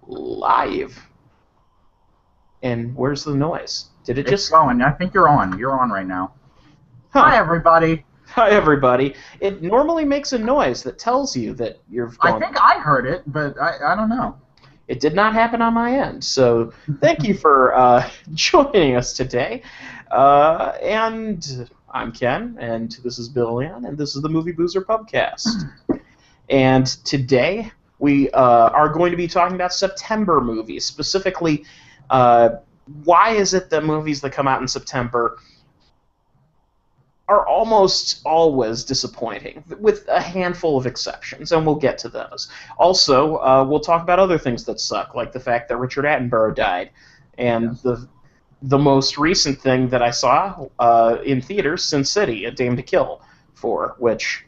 Live. And where's the noise? Did it It's just... going. I think you're on. You're on right now. Hi, Huh. everybody. Hi, everybody. It normally makes a noise that tells you that you've I gone... think I heard it, but I don't know. It did not happen on my end. So thank you for joining us today. And I'm Ken, and this is Billion, and this is the Movie Boozer Pubcast. And today we are going to be talking about September movies, specifically why is it that movies that come out in September are almost always disappointing, with a handful of exceptions, and we'll get to those. Also, we'll talk about other things that suck, like the fact that Richard Attenborough died, and the most recent thing that I saw in theaters, Sin City, A Dame to Kill for, which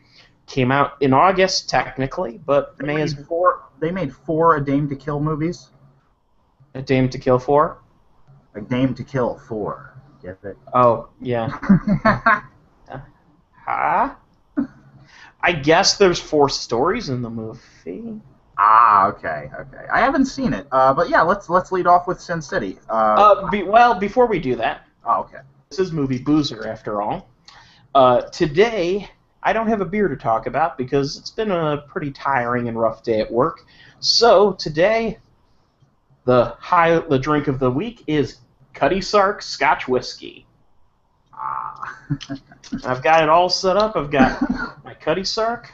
came out in August, technically, but They made four A Dame to Kill movies. A Dame to Kill for? A Dame to Kill 4. Get it? Oh, yeah. Huh? I guess there's 4 stories in the movie. Okay. I haven't seen it, but yeah, let's lead off with Sin City. Well, before we do that, Okay. this is Movie Boozer, after all. Today, I don't have a beer to talk about because it's been a pretty tiring and rough day at work. So today, the drink of the week is Cutty Sark Scotch Whiskey. I've got it all set up. I've got my Cutty Sark.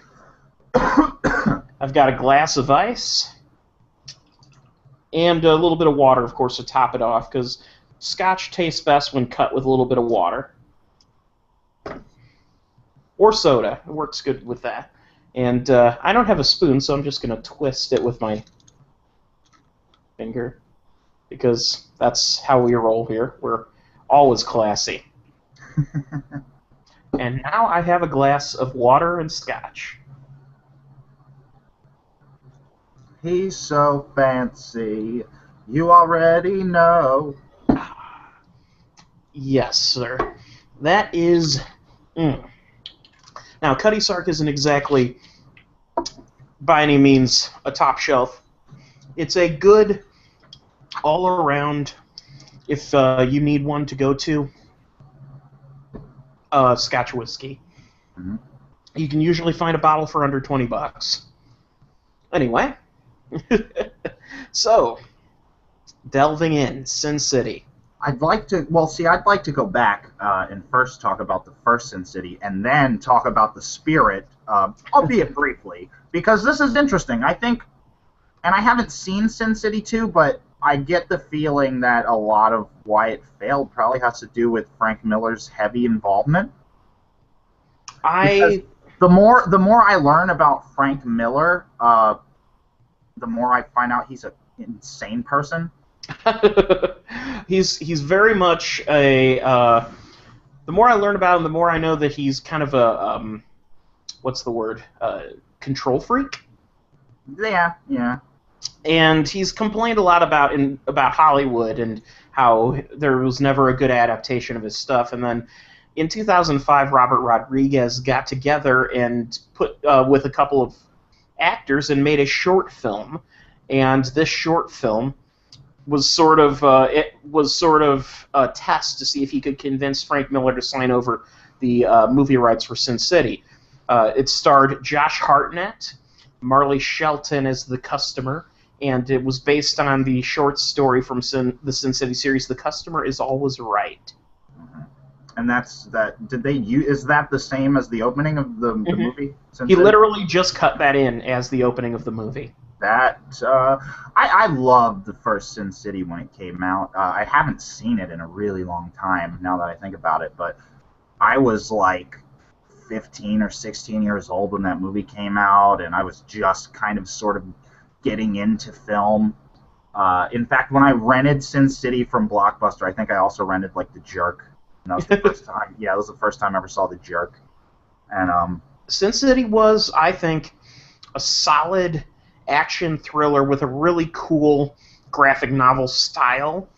I've got a glass of ice. And a little bit of water, of course, to top it off, because Scotch tastes best when cut with a little bit of water. Or soda. It works good with that. And I don't have a spoon, so I'm just going to twist it with my finger, because that's how we roll here. We're always classy. And now I have a glass of water and scotch. He's so fancy, you already know. Yes, sir. That is... Now, Cutty Sark isn't exactly, by any means, a top shelf. It's a good, all-around, if you need one to go to, Scotch whiskey. Mm-hmm. You can usually find a bottle for under $20. Anyway, so, delving in, Sin City. I'd like to go back and first talk about the first Sin City, and then talk about the spirit, albeit briefly, because this is interesting. I think, and I haven't seen Sin City 2, but I get the feeling that a lot of why it failed probably has to do with Frank Miller's heavy involvement. Because the more I learn about Frank Miller, the more I find out he's an insane person. He's very much a. The more I learn about him, the more I know that he's kind of a what's the word? Control freak. Yeah. And he's complained a lot about Hollywood and how there was never a good adaptation of his stuff. And then in 2005, Robert Rodriguez got together and put with a couple of actors and made a short film. And this short film was sort of a test to see if he could convince Frank Miller to sign over the movie rights for Sin City. It starred Josh Hartnett, Marley Shelton as the customer, and it was based on the short story from the Sin City series, The Customer Is Always Right. And that's that. Is that the same as the opening of the movie? Sin He City? literally just cut that in as the opening of the movie. I loved the first Sin City when it came out. I haven't seen it in a really long time, now that I think about it, but I was like 15 or 16 years old when that movie came out, and I was just kind of sort of getting into film. In fact, when I rented Sin City from Blockbuster, I think I also rented like The Jerk. And that was the first time. Yeah, that was the first time I ever saw The Jerk. And Sin City was, I think, a solid action thriller with a really cool graphic novel style,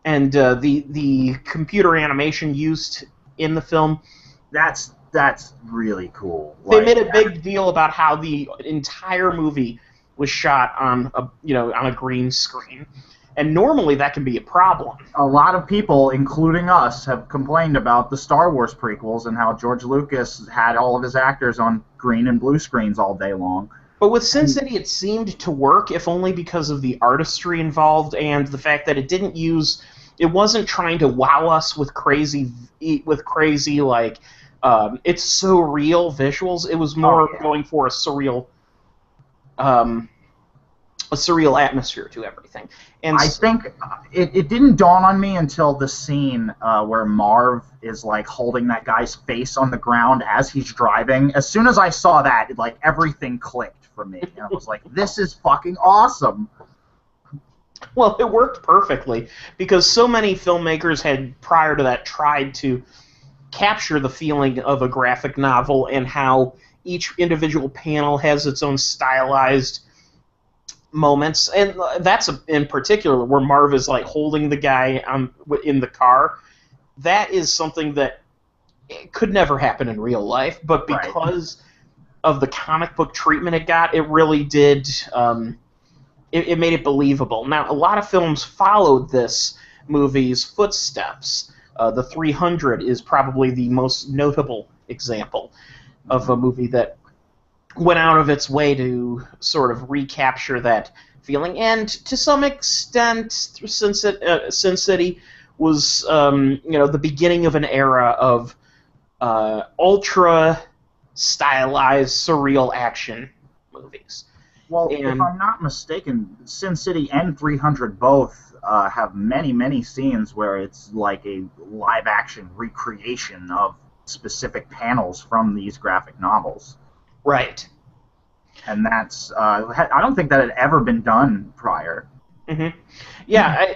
and the computer animation used in the film. That's really cool. They made a big deal about how the entire movie was shot on a green screen, and normally that can be a problem. A lot of people, including us, have complained about the Star Wars prequels and how George Lucas had all of his actors on green and blue screens all day long. But with Sin City, it seemed to work, if only because of the artistry involved and the fact that it wasn't trying to wow us with crazy like, it's so real visuals. It was more going for a surreal atmosphere to everything. And I think it didn't dawn on me until the scene where Marv is like holding that guy's face on the ground as he's driving. As soon as I saw that, everything clicked for me, and I was like, "This is fucking awesome." Well, it worked perfectly because so many filmmakers had prior to that tried to capture the feeling of a graphic novel and how each individual panel has its own stylized moments, and that's in particular where Marv is like holding the guy in the car. That is something that could never happen in real life, but because of the comic book treatment it got, it really did. It made it believable. Now, a lot of films followed this movie's footsteps. The 300 is probably the most notable example of a movie that went out of its way to sort of recapture that feeling, and to some extent, Sin City was, the beginning of an era of ultra stylized, surreal action movies. Well, if I'm not mistaken, Sin City and 300 both have many, many scenes where it's like a live-action recreation of specific panels from these graphic novels. Right. And that's I don't think that had ever been done prior. Mm-hmm. Yeah,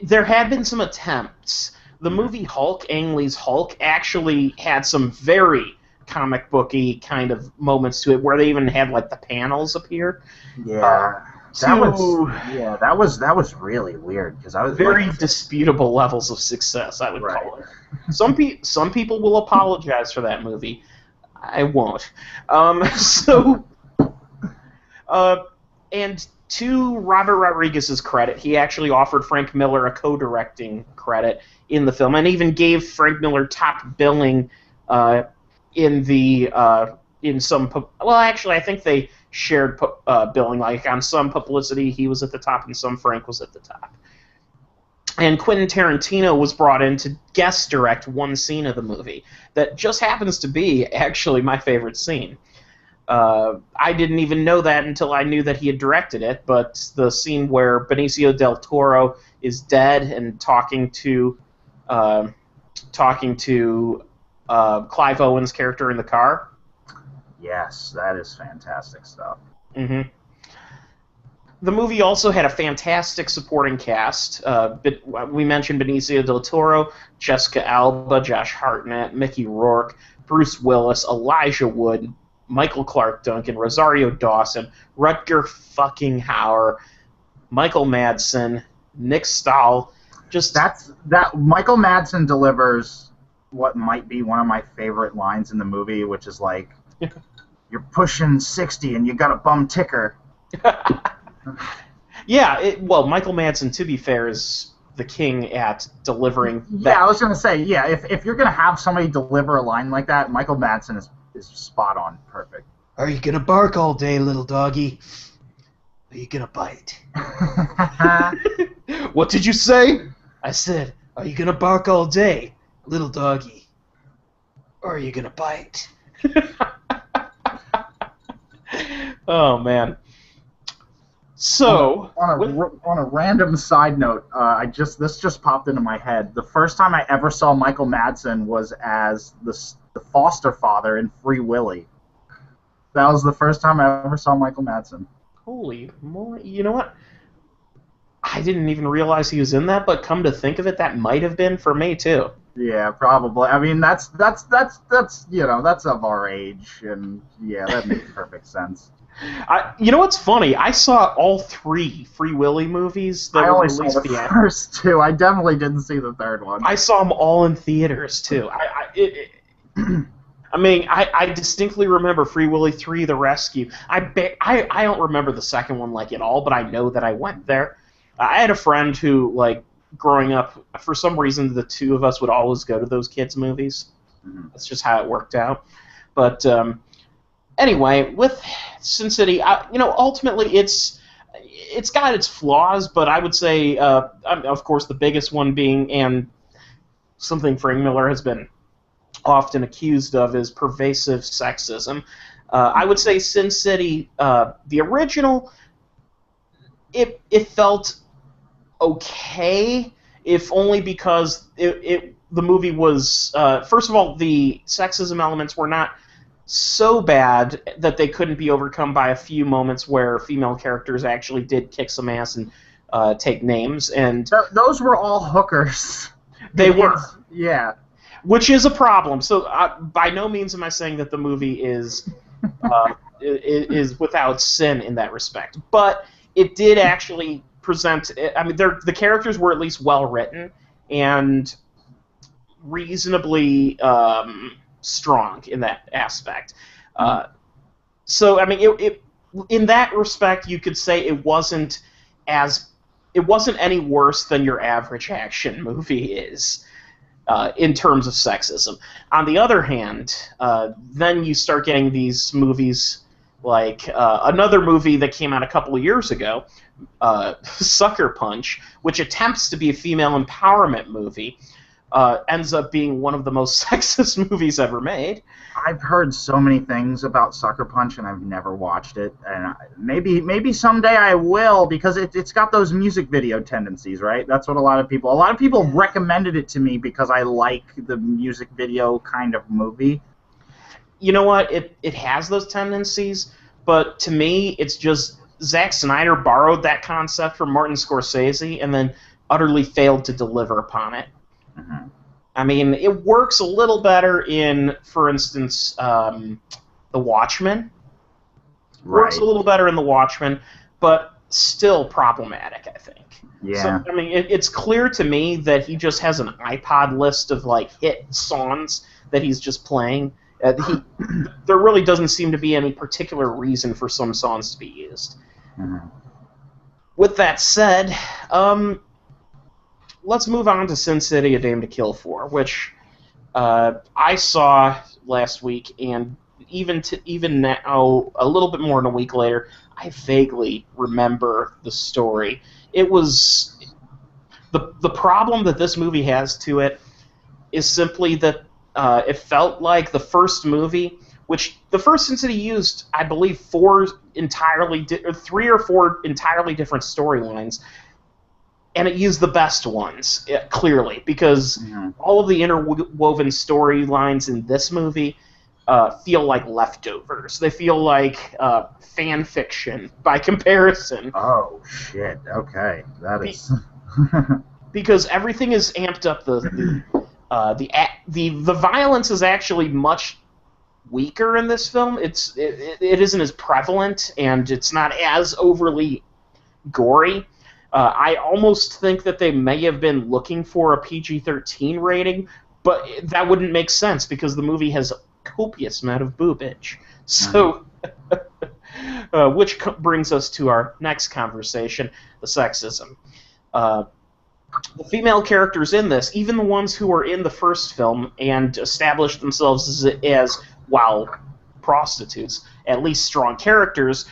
there had been some attempts. The movie Hulk, Ang Lee's Hulk, actually had some very comic booky kind of moments to it, where they even had like the panels appear. Yeah, that was really weird because I was very disputable levels of success, I would call it. Some people will apologize for that movie. I won't. And to Robert Rodriguez's credit, he actually offered Frank Miller a co-directing credit in the film, and even gave Frank Miller top billing in some. Well, actually, I think they shared billing. Like on some publicity, he was at the top, and some Frank was at the top. And Quentin Tarantino was brought in to guest direct one scene of the movie that just happens to be actually my favorite scene. I didn't even know that until I knew that he had directed it, but the scene where Benicio del Toro is dead and talking to Clive Owen's character in the car. Yes, that is fantastic stuff. Mm-hmm. The movie also had a fantastic supporting cast. We mentioned Benicio del Toro, Jessica Alba, Josh Hartnett, Mickey Rourke, Bruce Willis, Elijah Wood, Michael Clark Duncan, Rosario Dawson, Rutger fucking Hauer, Michael Madsen, Nick Stahl. That Michael Madsen delivers what might be one of my favorite lines in the movie, which is like, "You're pushing 60 and you got a bum ticker." Yeah, Michael Madsen, to be fair, is the king at delivering that. Yeah, I was going to say, if you're going to have somebody deliver a line like that, Michael Madsen is spot on, perfect. Are you going to bark all day, little doggy? Are you going to bite? What did you say? I said, are you going to bark all day, little doggy? Or are you going to bite? Oh, man. So, on a random side note, this just popped into my head. The first time I ever saw Michael Madsen was as the foster father in Free Willy. That was the first time I ever saw Michael Madsen. Holy moly! You know what? I didn't even realize he was in that, but come to think of it, that might have been for me too. Yeah, probably. I mean, that's that's of our age, and yeah, that makes perfect sense. You know what's funny? I saw all 3 Free Willy movies that were released. I only saw the first 2. I definitely didn't see the third one. I saw them all in theaters too. I mean, I distinctly remember Free Willy 3: The Rescue. I don't remember the second one like at all, but I know that I went there. I had a friend who, like, growing up, for some reason, the two of us would always go to those kids' movies. Mm-hmm. That's just how it worked out. But anyway, with Sin City, ultimately it's got its flaws, but I would say, of course, the biggest one being, and something Frank Miller has been often accused of, is pervasive sexism. I would say Sin City, the original, it felt okay, if only because the movie was, first of all, the sexism elements were not so bad that they couldn't be overcome by a few moments where female characters actually did kick some ass and take names. And those were all hookers. They were. Yeah. Which is a problem. So by no means am I saying that the movie is without sin in that respect. But it did actually present... I mean, the characters were at least well written and reasonably strong in that aspect. So, I mean, in that respect, you could say it wasn't any worse than your average action movie is. In terms of sexism. On the other hand, then you start getting these movies like another movie that came out a couple of years ago, Sucker Punch, which attempts to be a female empowerment movie, ends up being one of the most sexist movies ever made. I've heard so many things about Sucker Punch, and I've never watched it. And maybe someday I will, because it's got those music video tendencies, right? That's what a lot of people recommended it to me because I like the music video kind of movie. You know what? It has those tendencies, but to me, it's just Zack Snyder borrowed that concept from Martin Scorsese and then utterly failed to deliver upon it. Mm-hmm. I mean, it works a little better in, for instance, The Watchmen. Right. Works a little better in The Watchmen, but still problematic, I think. Yeah. So, I mean, it's clear to me that he just has an iPod list of, like, hit songs that he's just playing. There really doesn't seem to be any particular reason for some songs to be used. Mm-hmm. With that said, let's move on to Sin City: A Dame to Kill For, which I saw last week, and even now, a little bit more than a week later, I vaguely remember the story. It was the problem that this movie has to it is simply that it felt like the first movie, which the first Sin City used, I believe, 3 or 4 entirely different storylines. And it used the best ones, clearly, because all of the interwoven storylines in this movie feel like leftovers. They feel like fan fiction by comparison. Oh, shit. Okay. That is... Because everything is amped up. The violence is actually much weaker in this film. It isn't as prevalent, and it's not as overly gory. I almost think that they may have been looking for a PG-13 rating, but that wouldn't make sense because the movie has a copious amount of boobage. So, which brings us to our next conversation, the sexism. The female characters in this, even the ones who were in the first film and established themselves as while prostitutes, at least strong characters,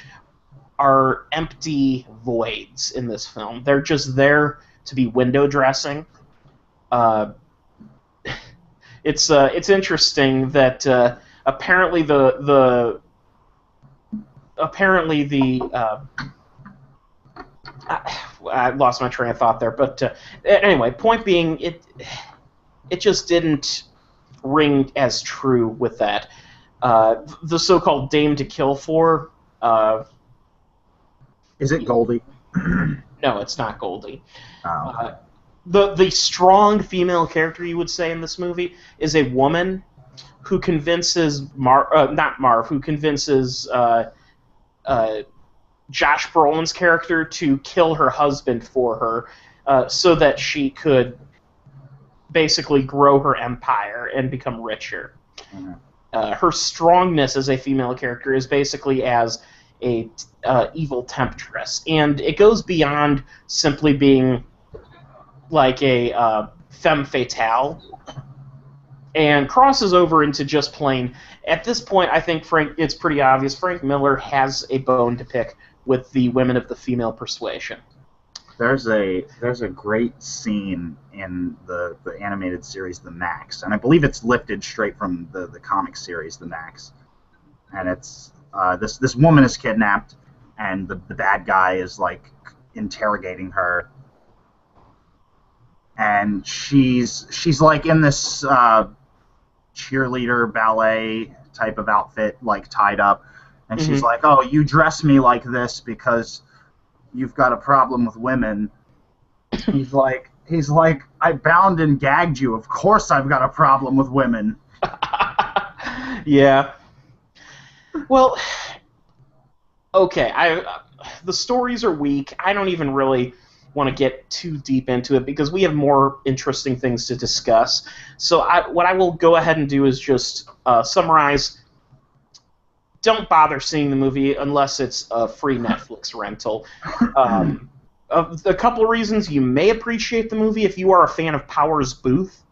are empty voids in this film. They're just there to be window dressing. It's interesting that apparently I lost my train of thought there, but anyway, point being, it just didn't ring as true with that. The so-called Dame to Kill For. Is it Goldie? No, it's not Goldie. Oh. The strong female character, you would say, in this movie is a woman who convinces who convinces Josh Brolin's character to kill her husband for her, so that she could basically grow her empire and become richer. Mm-hmm. her strongness as a female character is basically as a evil temptress, and it goes beyond simply being like a femme fatale, and crosses over into just plain. At this point, I think it's pretty obvious Frank Miller has a bone to pick with the women of the female persuasion. There's a great scene in the animated series The Max, and I believe it's lifted straight from the comic series The Max. And it's this woman is kidnapped, and the bad guy is like interrogating her, and she's like in this cheerleader ballet type of outfit, like tied up, and she's like, "Oh, you dress me like this because you've got a problem with women." He's like, "I bound and gagged you. Of course I've got a problem with women." Yeah. Well, okay. The stories are weak. I don't even really want to get too deep into it because we have more interesting things to discuss. So what I will go ahead and do is just summarize. Don't bother seeing the movie unless it's a free Netflix rental. A couple of reasons you may appreciate the movie if you are a fan of Powers Booth.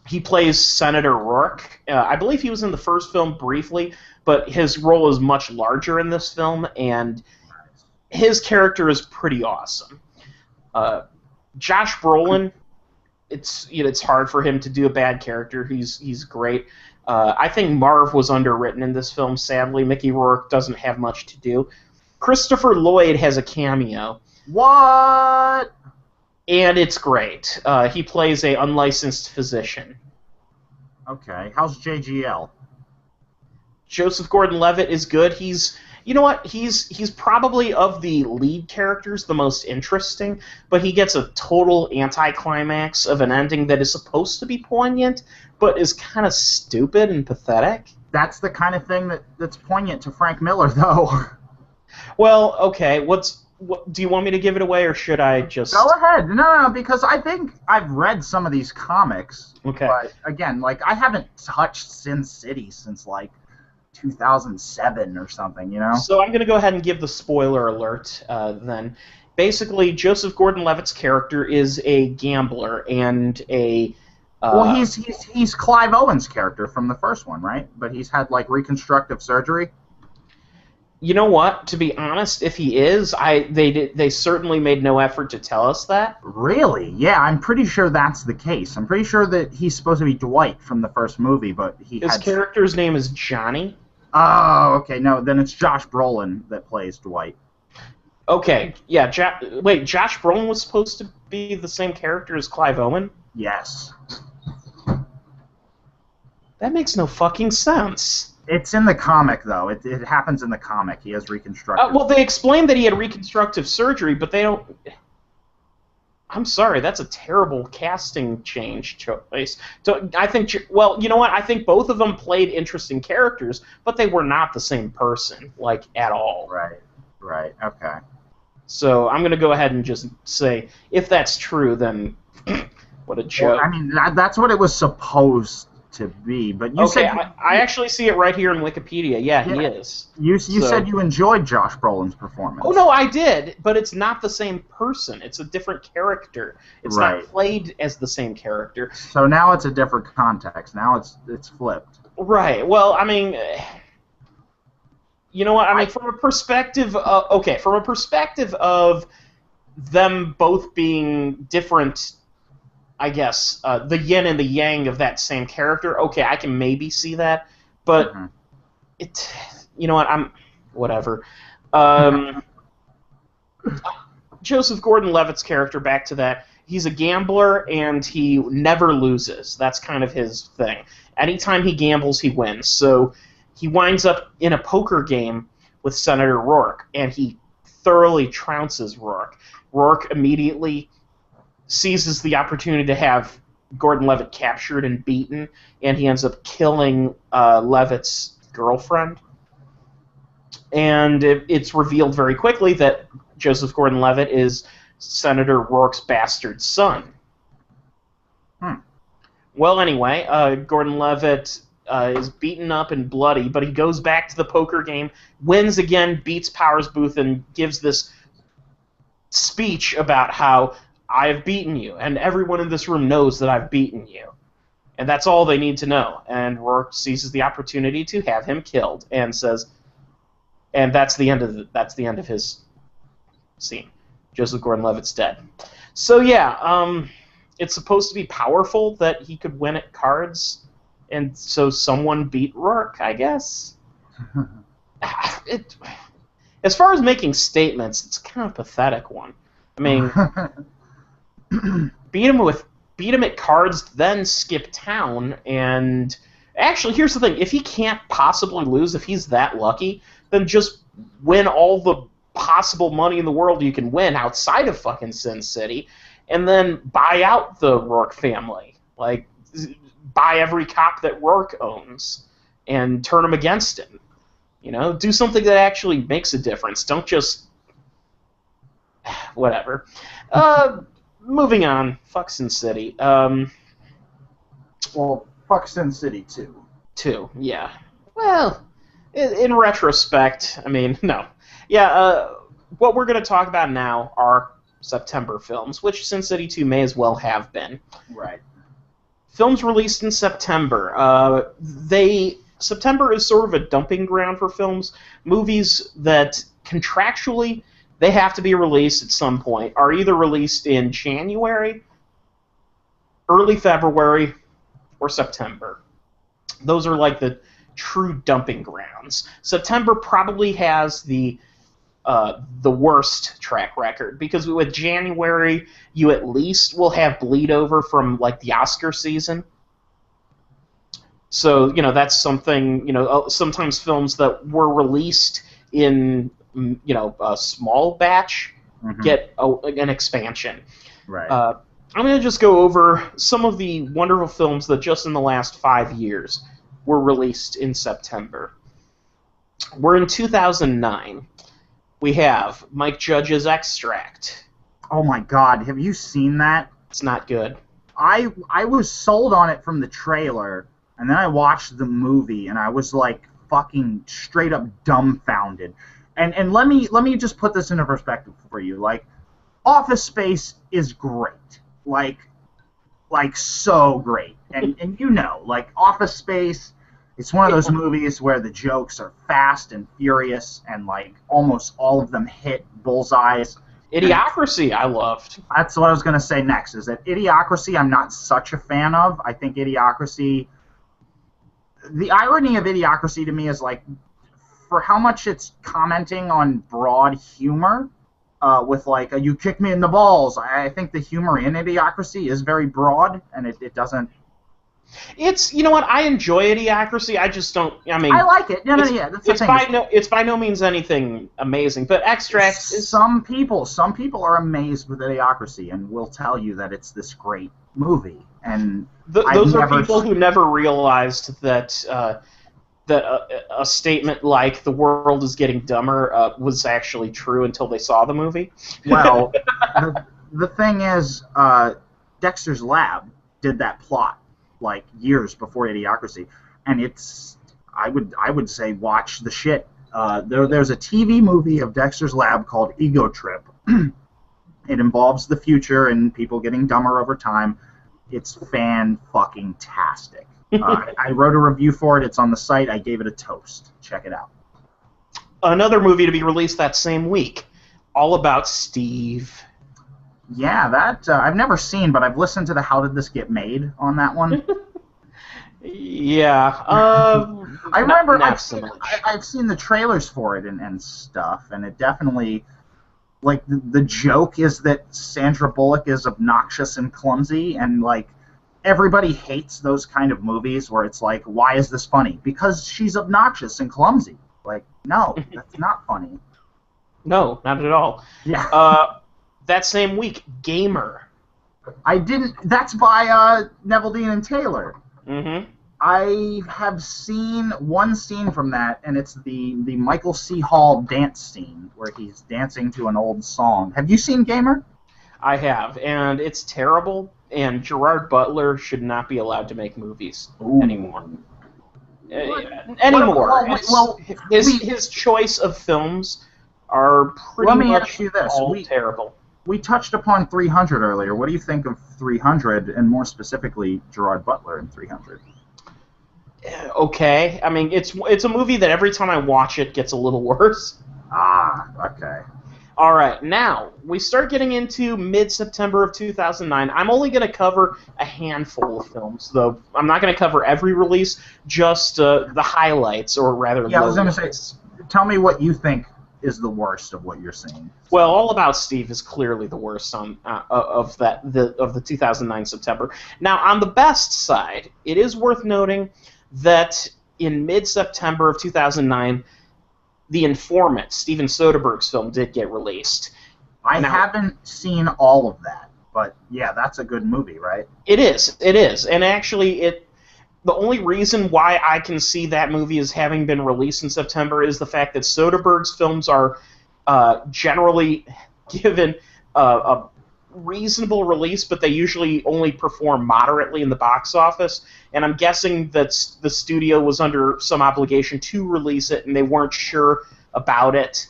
He plays Senator Rourke. I believe he was in the first film briefly, but his role is much larger in this film, and his character is pretty awesome. Josh Brolin, it's hard for him to do a bad character. He's great. I think Marv was underwritten in this film, sadly. Mickey Rourke doesn't have much to do. Christopher Lloyd has a cameo. What? And it's great. He plays a unlicensed physician. Okay. How's JGL? Joseph Gordon-Levitt is good. You know what? He's probably of the lead characters the most interesting, but he gets a total anticlimax of an ending that is supposed to be poignant, but is kind of stupid and pathetic. That's the kind of thing that's poignant to Frank Miller, though. Well, okay. Do you want me to give it away, or should I just... Go ahead. No, because I think I've read some of these comics. Okay. But, again, like, I haven't touched Sin City since, like, 2007 or something, you know? So I'm going to go ahead and give the spoiler alert then. Basically, Joseph Gordon-Levitt's character is a gambler and a... well, he's Clive Owen's character from the first one, right? But he's had, like, reconstructive surgery? You know what? To be honest, if he is, they certainly made no effort to tell us that. Really? Yeah, I'm pretty sure that's the case. I'm pretty sure that he's supposed to be Dwight from the first movie, but his character's name is Johnny. Oh, okay. No, then it's Josh Brolin that plays Dwight. Okay, yeah. Wait, Josh Brolin was supposed to be the same character as Clive Owen? Yes. That makes no fucking sense. It's in the comic, though. It happens in the comic. He has reconstructive... well, they explained that he had reconstructive surgery, but they don't... I'm sorry, that's a terrible casting change choice. I think... Well, you know what? I think both of them played interesting characters, but they were not the same person, like, at all. Right, okay. So I'm going to go ahead and just say, if that's true, then what a joke. Well, I mean, that's what it was supposed to be, but you said... I actually see it right here in Wikipedia. Yeah, he is. You said you enjoyed Josh Brolin's performance. Oh, no, I did, but it's not the same person. It's a different character. It's not played as the same character. So now it's a different context. Now it's flipped. Right. Well, I mean... You know what? I mean, from a perspective of them both being different... I guess, the yin and the yang of that same character, okay, I can maybe see that, but you know what, whatever. Joseph Gordon-Levitt's character, back to that, he's a gambler and he never loses. That's kind of his thing. Anytime he gambles, he wins. So he winds up in a poker game with Senator Rourke, and he thoroughly trounces Rourke. Rourke immediately seizes the opportunity to have Gordon-Levitt captured and beaten, and he ends up killing Levitt's girlfriend. And it's revealed very quickly that Joseph Gordon-Levitt is Senator Rourke's bastard son. Well, anyway, Gordon-Levitt is beaten up and bloody, but he goes back to the poker game, wins again, beats Powers Booth, and gives this speech about how I've beaten you, and everyone in this room knows that I've beaten you. And that's all they need to know. And Rourke seizes the opportunity to have him killed, and says, and that's the end of his scene. Joseph Gordon-Levitt's dead. So yeah, it's supposed to be powerful that he could win at cards, and so someone beat Rourke, I guess. As far as making statements, it's kind of a pathetic one. I mean, beat him at cards, then skip town, and actually, here's the thing: if he can't possibly lose, if he's that lucky, then just win all the possible money in the world you can win outside of fucking Sin City, and then buy out the Rourke family, like buy every cop that Rourke owns, and turn them against him. You know, do something that actually makes a difference. Don't just whatever. Moving on. Fuck Sin City. Well, fuck Sin City too. Yeah. Well, in retrospect, I mean, no. Yeah, what we're going to talk about now are September films, which Sin City 2 may as well have been. Right. Films released in September. September is sort of a dumping ground for films. Movies that contractually they have to be released at some point are either released in January, early February, or September. Those are like the true dumping grounds. September probably has the worst track record, because with January you at least will have bleed over from like the Oscar season. So, you know, that's something, you know, sometimes films that were released in, you know, a small batch get an expansion. Right. I'm going to just go over some of the wonderful films that just in the last 5 years were released in September. We're in 2009. We have Mike Judge's Extract. Oh my God, have you seen that? It's not good. I was sold on it from the trailer, and then I watched the movie, and I was like fucking straight up dumbfounded. And let me just put this into perspective for you. Like, Office Space is great. Like so great. And you know, like Office Space, it's one of those movies where the jokes are fast and furious, and like almost all of them hit bullseyes. Idiocracy, I loved. That's what I was going to say next, is that Idiocracy I'm not such a fan of. I think Idiocracy... The irony of Idiocracy to me is, like, for how much it's commenting on broad humor, with, like, you kick me in the balls, I think the humor in Idiocracy is very broad, and it doesn't... It's, you know what, I enjoy Idiocracy, I just don't, I mean... I like it, yeah, that's the thing. It's by no means anything amazing, but Extract is... Some people are amazed with Idiocracy and will tell you that it's this great movie, and... Those are people who never realized that a statement like "the world is getting dumber" was actually true until they saw the movie. Well, the thing is, Dexter's Lab did that plot like years before Idiocracy, and it's I would say watch the shit. There's a TV movie of Dexter's Lab called Ego Trip. It involves the future and people getting dumber over time. It's fan-fucking-tastic. I wrote a review for it. It's on the site. I gave it a toast. Check it out. Another movie to be released that same week, All About Steve. Yeah, that I've never seen, but I've listened to the How Did This Get Made on that one. Yeah. I remember I've seen the trailers for it and stuff, and it definitely... Like, the joke is that Sandra Bullock is obnoxious and clumsy, and, like, everybody hates those kind of movies where it's like, why is this funny? Because she's obnoxious and clumsy. Like, no, that's not funny. No, not at all. Yeah. That same week, Gamer. That's by Neville Dean and Taylor. Mm-hmm. I have seen one scene from that, and it's the Michael C. Hall dance scene where he's dancing to an old song. Have you seen Gamer? I have, and it's terrible, and Gerard Butler should not be allowed to make movies anymore. anymore. Well, His choice of films are pretty let me much ask you this. all terrible. We touched upon 300 earlier. What do you think of 300, and more specifically, Gerard Butler in 300? Okay, I mean it's a movie that every time I watch it gets a little worse. Ah, okay. All right, now we start getting into mid-September of 2009. I'm only going to cover a handful of films, though. I'm not going to cover every release, just the highlights, or rather, Yeah, I was going to lowlights. say, tell me what you think is the worst of what you're seeing. Well, All About Steve is clearly the worst of the 2009 September. Now, on the best side, it is worth noting that in mid-September of 2009, The Informant, Steven Soderbergh's film, did get released. I haven't seen all of that, but yeah, that's a good movie, right? It is, and actually, the only reason why I can see that movie as having been released in September is the fact that Soderbergh's films are generally given a reasonable release, but they usually only perform moderately in the box office. And I'm guessing that the studio was under some obligation to release it, and they weren't sure about it.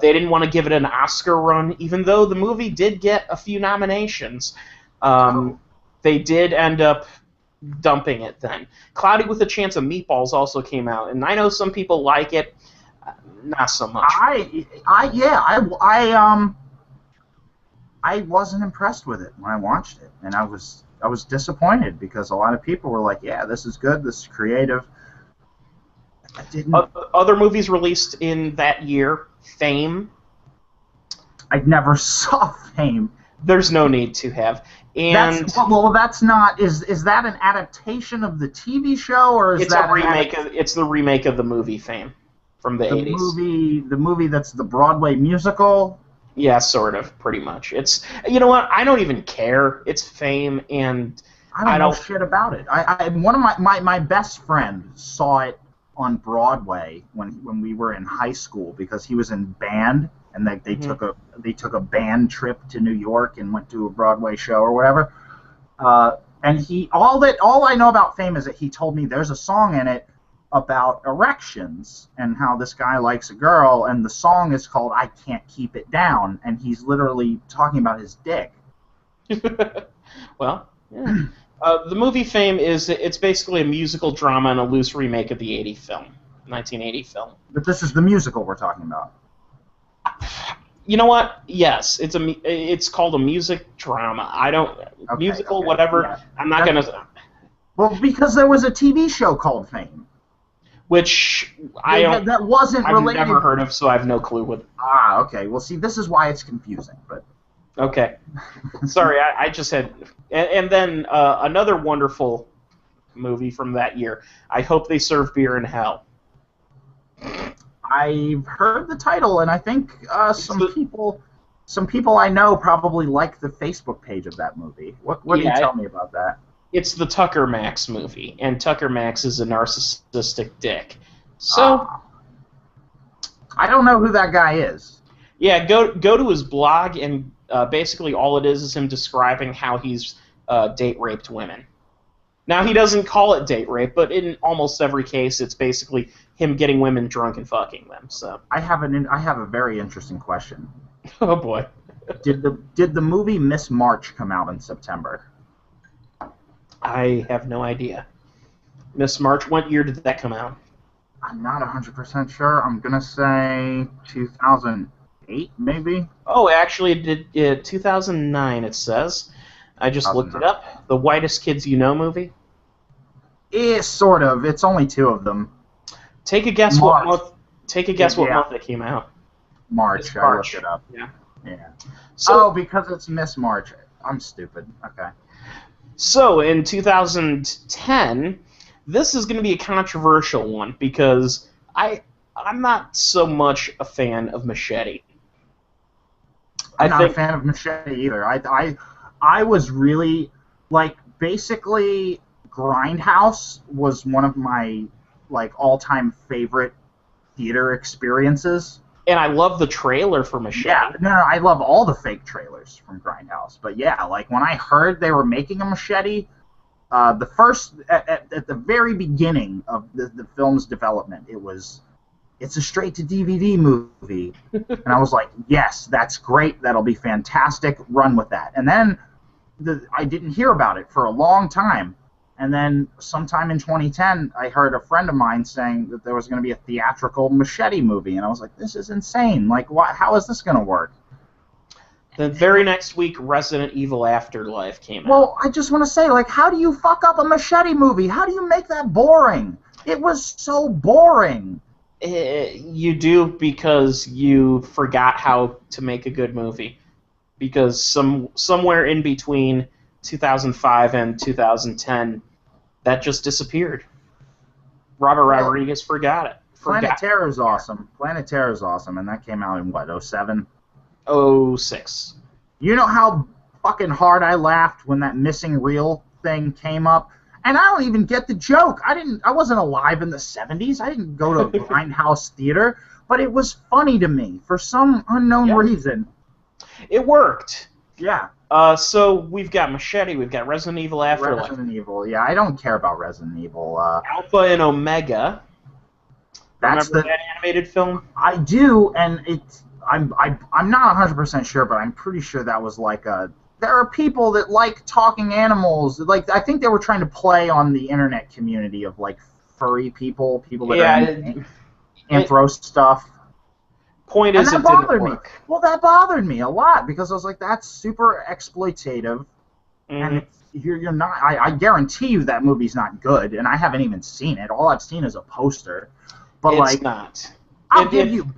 They didn't want to give it an Oscar run, even though the movie did get a few nominations. They did end up dumping it then. Cloudy with a Chance of Meatballs also came out, and I know some people like it, not so much. I wasn't impressed with it when I watched it, and I was disappointed because a lot of people were like, "Yeah, this is good, this is creative." I didn't. Other movies released in that year, Fame. I never saw Fame. There's no need to have. And that's not. Is that an adaptation of the TV show, or is that a remake? It's the remake of the movie Fame from the 80s. The movie that's the Broadway musical. Yeah, sort of, pretty much. It's, you know what? I don't even care. It's Fame, and I don't know shit about it. One of my best friend saw it on Broadway when we were in high school because he was in band, and they took a band trip to New York and went to a Broadway show or whatever. And all I know about Fame is that he told me there's a song in it about erections and how this guy likes a girl, and the song is called "I Can't Keep It Down," and he's literally talking about his dick. Well, yeah. The movie Fame it's basically a musical drama and a loose remake of the 1980 film. But this is the musical we're talking about. You know what? Yes, it's called a music drama. Musical, whatever. Yeah. I'm not gonna. Well, because there was a TV show called Fame, which that wasn't related. I've never heard of, so I have no clue what. Ah, okay. Well, see, this is why it's confusing, but. Okay. Sorry, I just had... And then another wonderful movie from that year, I Hope They Serve Beer in Hell. I've heard the title, and I think some people I know probably like the Facebook page of that movie. What do you tell me about that? It's the Tucker Max movie, and Tucker Max is a narcissistic dick. So... I don't know who that guy is. Yeah, go to his blog, and basically all it is him describing how he's date raped women. Now, he doesn't call it date rape, but in almost every case, it's basically him getting women drunk and fucking them. So I have a very interesting question. Oh boy. Did the movie Miss March come out in September? I have no idea. Miss March, what year did that come out? I'm not 100% sure. I'm gonna say 2008, maybe. Oh, actually, it did 2009. It says. I just looked it up. The Whitest Kids You Know movie. Sort of. It's only two of them. Take a guess what month. What month it came out. March. I looked it up. Yeah. So, because it's Miss March. I'm stupid. Okay. So in 2010, this is going to be a controversial one because I'm not so much a fan of Machete. I'm not a fan of Machete either. I was really, basically, Grindhouse was one of my, all-time favorite theater experiences. And I love the trailer for Machete. Yeah, no, I love all the fake trailers from Grindhouse. But yeah, when I heard they were making a Machete, The first at the very beginning of the film's development, it's a straight to DVD movie, and I was like, yes, that's great, that'll be fantastic, run with that. And then I didn't hear about it for a long time, and then sometime in 2010, I heard a friend of mine saying that there was going to be a theatrical Machete movie, and I was like, this is insane. Like, how is this going to work? The very next week, Resident Evil Afterlife came out. Well, I just want to say, like, how do you fuck up a Machete movie? How do you make that boring? It was so boring. You do because you forgot how to make a good movie. Because somewhere in between 2005 and 2010, that just disappeared. Robert Rodriguez forgot it. Planet Terror is awesome. Planet Terror is awesome, and that came out in, what, 07? 06. You know how fucking hard I laughed when that missing reel thing came up? And I don't even get the joke. I wasn't alive in the 70s. I didn't go to Grindhouse Theater, but it was funny to me for some unknown reason. It worked. Yeah. So we've got Machete, we've got Resident Evil Afterlife. Resident Evil, yeah. I don't care about Resident Evil. Alpha and Omega. Remember that animated film? I do, and I'm not 100% sure, but I'm pretty sure that was like there are people that like talking animals. Like, I think they were trying to play on the internet community of like furry people that are into anthro stuff. Point is, and that bothered me. Well, that bothered me a lot because I was like, that's super exploitative, and you're not. I guarantee you that movie's not good, and I haven't even seen it. All I've seen is a poster. But it's not. I'll give you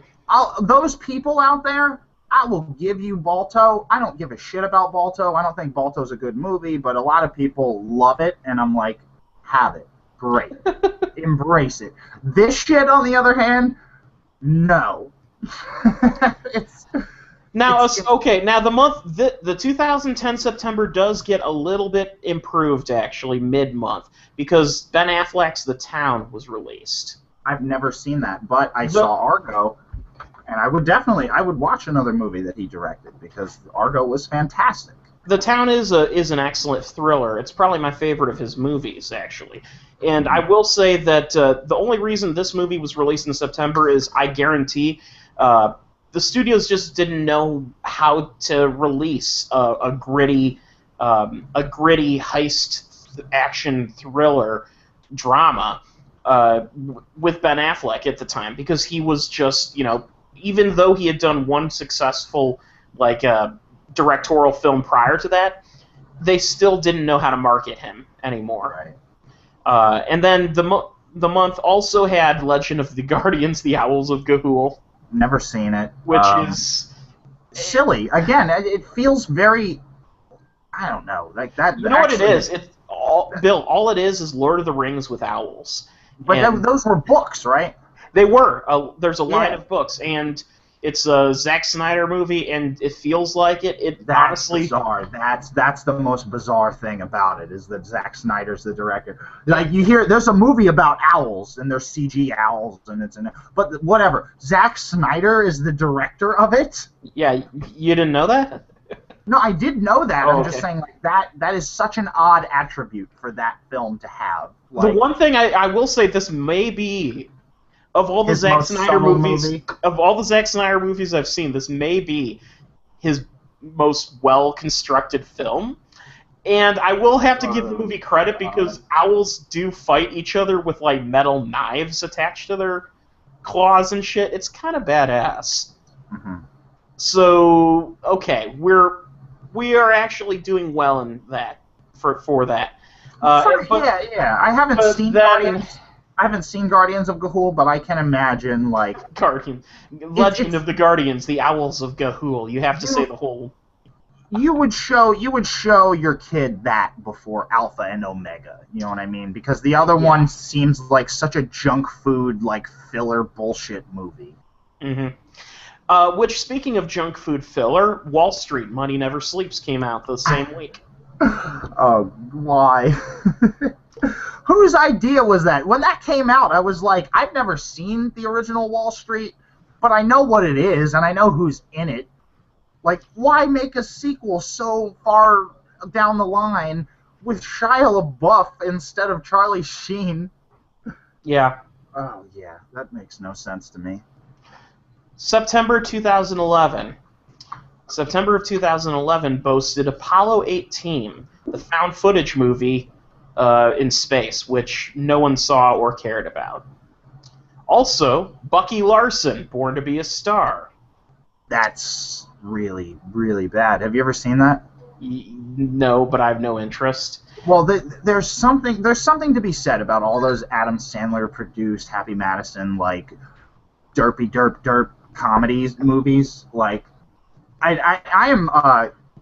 those people out there. I will give you Balto. I don't give a shit about Balto. I don't think Balto's a good movie, but a lot of people love it, and I'm like, have it. Great. Embrace it. This shit, on the other hand, no. Now the 2010 September does get a little bit improved, actually, mid-month, because Ben Affleck's The Town was released. I've never seen that, but I saw Argo, and I would watch another movie that he directed because Argo was fantastic. The Town is an excellent thriller. It's probably my favorite of his movies, actually. And I will say that the only reason this movie was released in September is, I guarantee, the studios just didn't know how to release a gritty heist action thriller drama with Ben Affleck at the time, because he was just, even though he had done one successful directorial film prior to that, they still didn't know how to market him anymore. Right. And then the month also had Legend of the Guardians: The Owls of Ga'Hoole. Never seen it. Which is silly. Again, it feels very, I don't know, like that. You know what it is? Bill, all it is Lord of the Rings with owls. But those were books, right? They were. There's a line of books, and it's a Zack Snyder movie, and it feels like it. That's honestly bizarre. That's the most bizarre thing about it, is that Zack Snyder's the director. Like, you hear there's a movie about owls, and there's CG owls, and but whatever. Zack Snyder is the director of it. Yeah, you didn't know that? No, I did know that. Oh, I'm just saying, like, that is such an odd attribute for that film to have. Like, the one thing I will say, this may be, of all the Zack Snyder movies, of all the Zack Snyder movies I've seen, this may be his most well-constructed film. And I will have to give the movie credit, because owls do fight each other with, like, metal knives attached to their claws and shit. It's kind of badass. Mm-hmm. So, okay, we are actually doing well in that for that. Yeah. I haven't seen Guardians. I haven't seen Guardians of Ga'Hoole, but I can imagine, like, Legend of the Guardians: The Owls of Ga'Hoole. You have to say the whole. You would show your kid that before Alpha and Omega. You know what I mean? Because the other one seems like such a junk food, like, filler bullshit movie. Mm-hmm. Which, speaking of junk food filler, Wall Street: Money Never Sleeps came out the same week. Oh, why? Whose idea was that? When that came out, I was like, I've never seen the original Wall Street, but I know what it is, and I know who's in it. Like, why make a sequel so far down the line with Shia LaBeouf instead of Charlie Sheen. Yeah. Oh yeah, that makes no sense to me. September 2011. September of 2011 boasted Apollo 18, the found footage movie in space, which no one saw or cared about. Also, Bucky Larson, Born to be a Star. That's really, really bad. Have you ever seen that? No, but I have no interest. Well, there's something to be said about all those Adam Sandler produced Happy Madison like derpy derp comedies movies. Like I am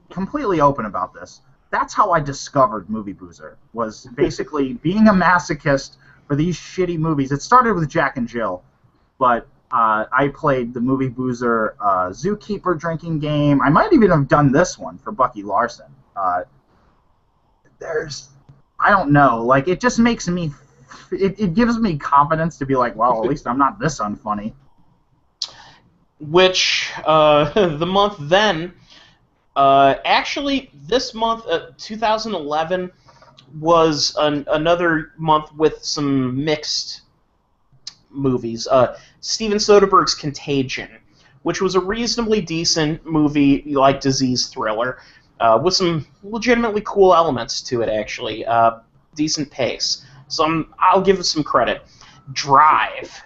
completely open about this. That's how I discovered Movie Boozer, was basically being a masochist for these shitty movies. It started with Jack and Jill, but I played the Movie Boozer Zookeeper drinking game. I might even have done this one for Bucky Larson. I don't know, like, it just makes me, it gives me confidence to be like, well, at least I'm not this unfunny. Which, the month then, actually, this month, 2011, was another month with some mixed movies. Steven Soderbergh's Contagion, which was a reasonably decent movie, like disease thriller, with some legitimately cool elements to it, actually. Decent pace. So I'll give it some credit. Drive.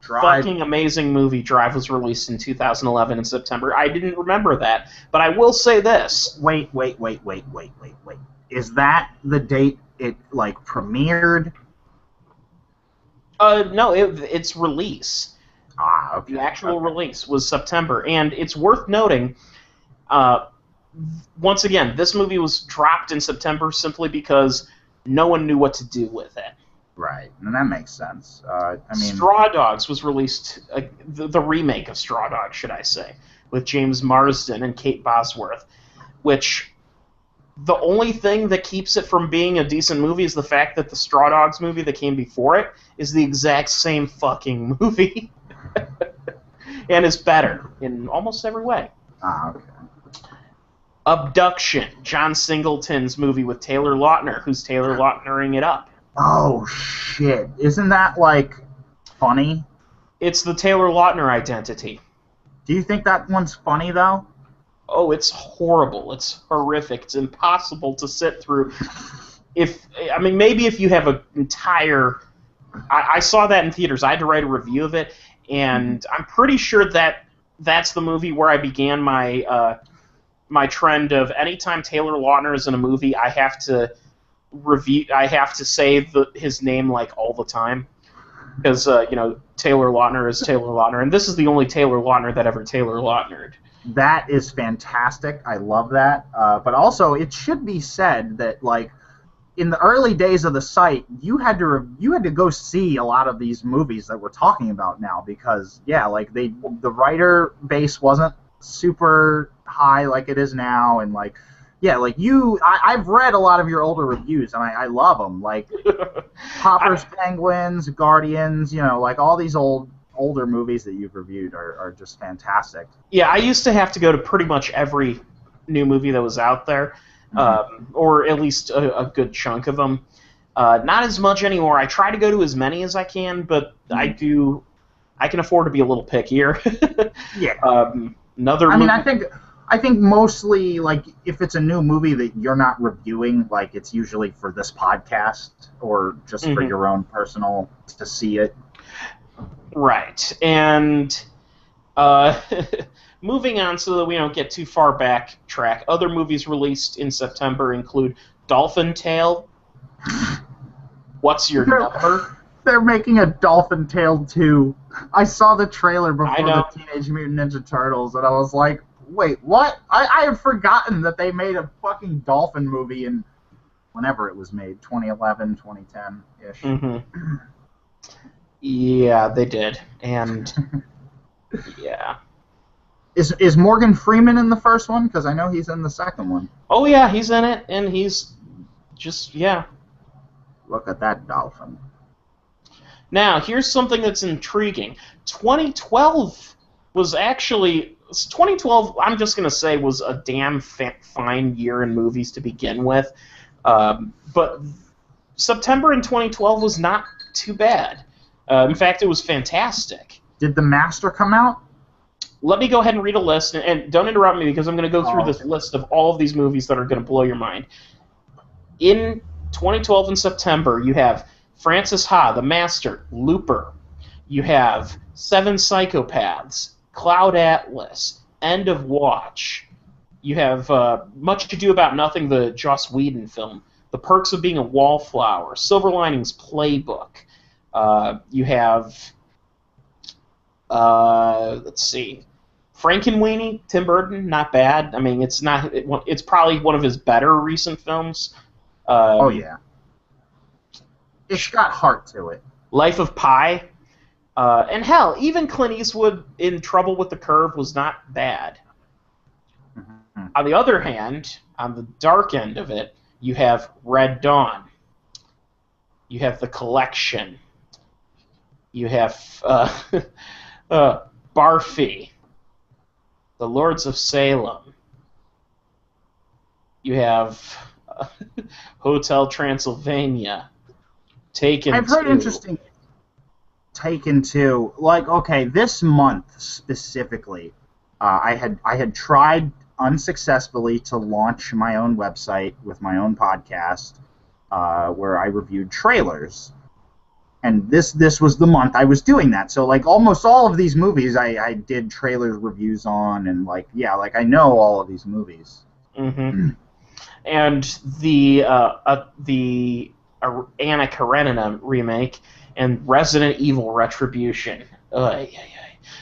Fucking amazing movie. Drive was released in 2011 in September. I didn't remember that, but I will say this. Wait. Is that the date it, like, premiered? No, its release. Ah, okay. The actual release was September, and it's worth noting, once again, this movie was dropped in September simply because no one knew what to do with it. Right, and that makes sense. I mean, Straw Dogs was released, the remake of Straw Dogs, should I say, with James Marsden and Kate Bosworth, which the only thing that keeps it from being a decent movie is the fact that the Straw Dogs movie that came before it is the exact same fucking movie. And it's better in almost every way. Ah, okay. Abduction, John Singleton's movie with Taylor Lautner, who's Taylor Lautnering it up. Oh, shit. Isn't that, like, funny? It's the Taylor Lautner identity. Do you think that one's funny, though? Oh, it's horrible. It's horrific. It's impossible to sit through. Maybe if you have an entire... I saw that in theaters. I had to write a review of it, and I'm pretty sure that that's the movie where I began my my trend of anytime Taylor Lautner is in a movie, I have to say his name like all the time, because Taylor Lautner is Taylor Lautner, and this is the only Taylor Lautner that ever Taylor Lautnered. That is fantastic. I love that. But also, it should be said that, like, in the early days of the site, you had to go see a lot of these movies that we're talking about now, because like the writer base wasn't super high like it is now, and like. Yeah, like I've read a lot of your older reviews, and I love them. Like Popper's Penguins, Guardians, like all these older movies that you've reviewed are just fantastic. Yeah, I used to have to go to pretty much every new movie that was out there, or at least a good chunk of them. Not as much anymore. I try to go to as many as I can, but I can afford to be a little pickier. Yeah. I think mostly, like, if it's a new movie that you're not reviewing, like, it's usually for this podcast or just for your own personal to see it. Right. And moving on so that we don't get too far backtrack, other movies released in September include Dolphin Tale, What's Your Number? They're making a Dolphin Tale 2. I saw the trailer before the Teenage Mutant Ninja Turtles, and I was like, wait, what? I had forgotten that they made a fucking dolphin movie in whenever it was made, 2011, 2010-ish. Mm-hmm. Yeah, they did. And, yeah. Is Morgan Freeman in the first one? Because I know he's in the second one. Oh, yeah, he's in it, and he's just, yeah. Look at that dolphin. Now, here's something that's intriguing. 2012 was actually 2012, I'm just going to say, was a damn fine year in movies to begin with. But September in 2012 was not too bad. In fact, it was fantastic. Did The Master come out? Let me go ahead and read a list, and don't interrupt me because I'm going to go through this Okay. list of all of these movies that are going to blow your mind. In 2012 in September, you have Francis Ha, The Master, Looper. You have Seven Psychopaths, Cloud Atlas, End of Watch. You have Much Ado About Nothing, the Joss Whedon film. The Perks of Being a Wallflower, Silver Linings Playbook. You have, let's see, Frankenweenie, Tim Burton, not bad. I mean, it's probably one of his better recent films. Oh yeah, it's got heart to it. Life of Pi, and hell, even Clint Eastwood in Trouble with the Curve was not bad. Mm-hmm. On the other hand, on the dark end of it, you have Red Dawn. You have The Collection. You have Barfy. The Lords of Salem. You have Hotel Transylvania. Taken. I've heard 2. interesting. Taken 2. Like, okay, this month specifically, I had tried unsuccessfully to launch my own website with my own podcast, where I reviewed trailers. And this was the month I was doing that. So like almost all of these movies I did trailer reviews on, and like I know all of these movies. Mm-hmm. And the Anna Karenina remake and Resident Evil Retribution.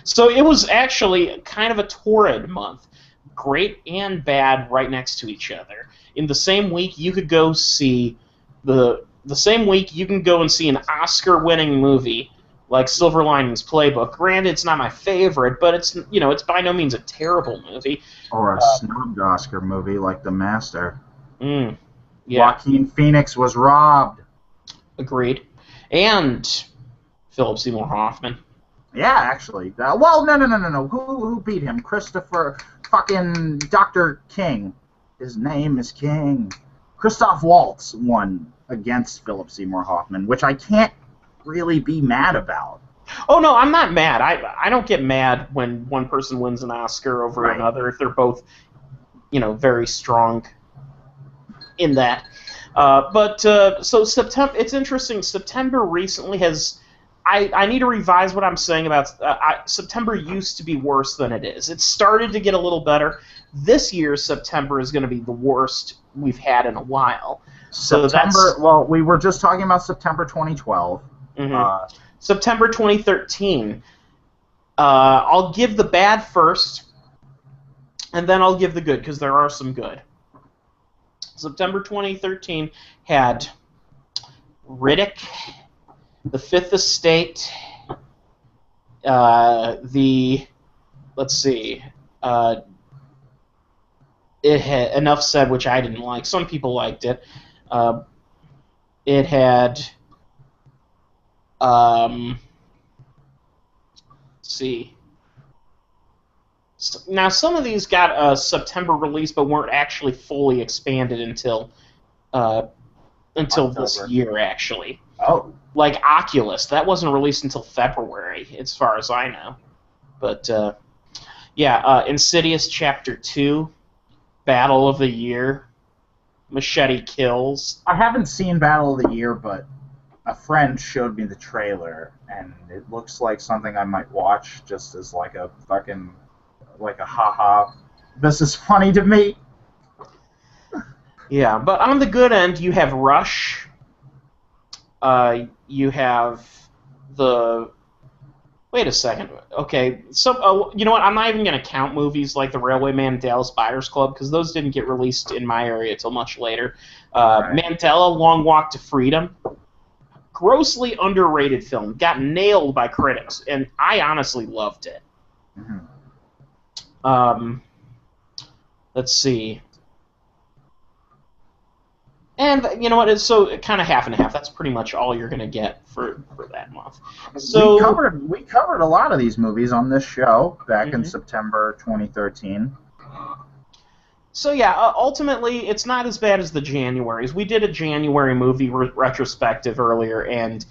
So it was actually kind of a torrid month. Great and bad right next to each other. In the same week, you could go see the same week you can go and see an Oscar-winning movie like Silver Linings Playbook. Granted, it's not my favorite, but it's by no means a terrible movie. Or a snubbed Oscar movie like The Master. Yeah. Joaquin Phoenix was robbed. Agreed. And Philip Seymour Hoffman. Yeah, actually. Well, no. Who beat him? Christopher fucking Dr. King. His name is King. Christoph Waltz won against Philip Seymour Hoffman, which I can't really be mad about. Oh, no, I'm not mad. I don't get mad when one person wins an Oscar over another if they're both, very strong in that. So September, it's interesting. September recently has... I need to revise what I'm saying about... September used to be worse than it is. It started to get a little better. This year's September is going to be the worst we've had in a while. Well, we were just talking about September 2012. Mm-hmm. September 2013. I'll give the bad first, and then I'll give the good, because there are some good. September 2013 had Riddick, The Fifth Estate, it had Enough Said, which I didn't like. Some people liked it. It had, let's see. Now, some of these got a September release, but weren't actually fully expanded until this year, actually. Oh. Like Oculus, that wasn't released until February, as far as I know. But, Insidious Chapter 2, Battle of the Year, Machete Kills. I haven't seen Battle of the Year, but a friend showed me the trailer, and it looks like something I might watch just as like a haha, this is funny to me. Yeah, but on the good end, you have Rush. You have the... Wait a second. Okay, so you know what? I'm not even going to count movies like The Railwayman and Dallas Buyers Club, because those didn't get released in my area until much later. Mandela, Long Walk to Freedom. Grossly underrated film. Got nailed by critics, and I honestly loved it. Mm-hmm. Let's see. And you know what? It's so kind of half and half. That's pretty much all you're gonna get for that month. So we covered a lot of these movies on this show back in Mhm. September 2013. So yeah, ultimately, it's not as bad as the Januaries. We did a January movie retrospective earlier, and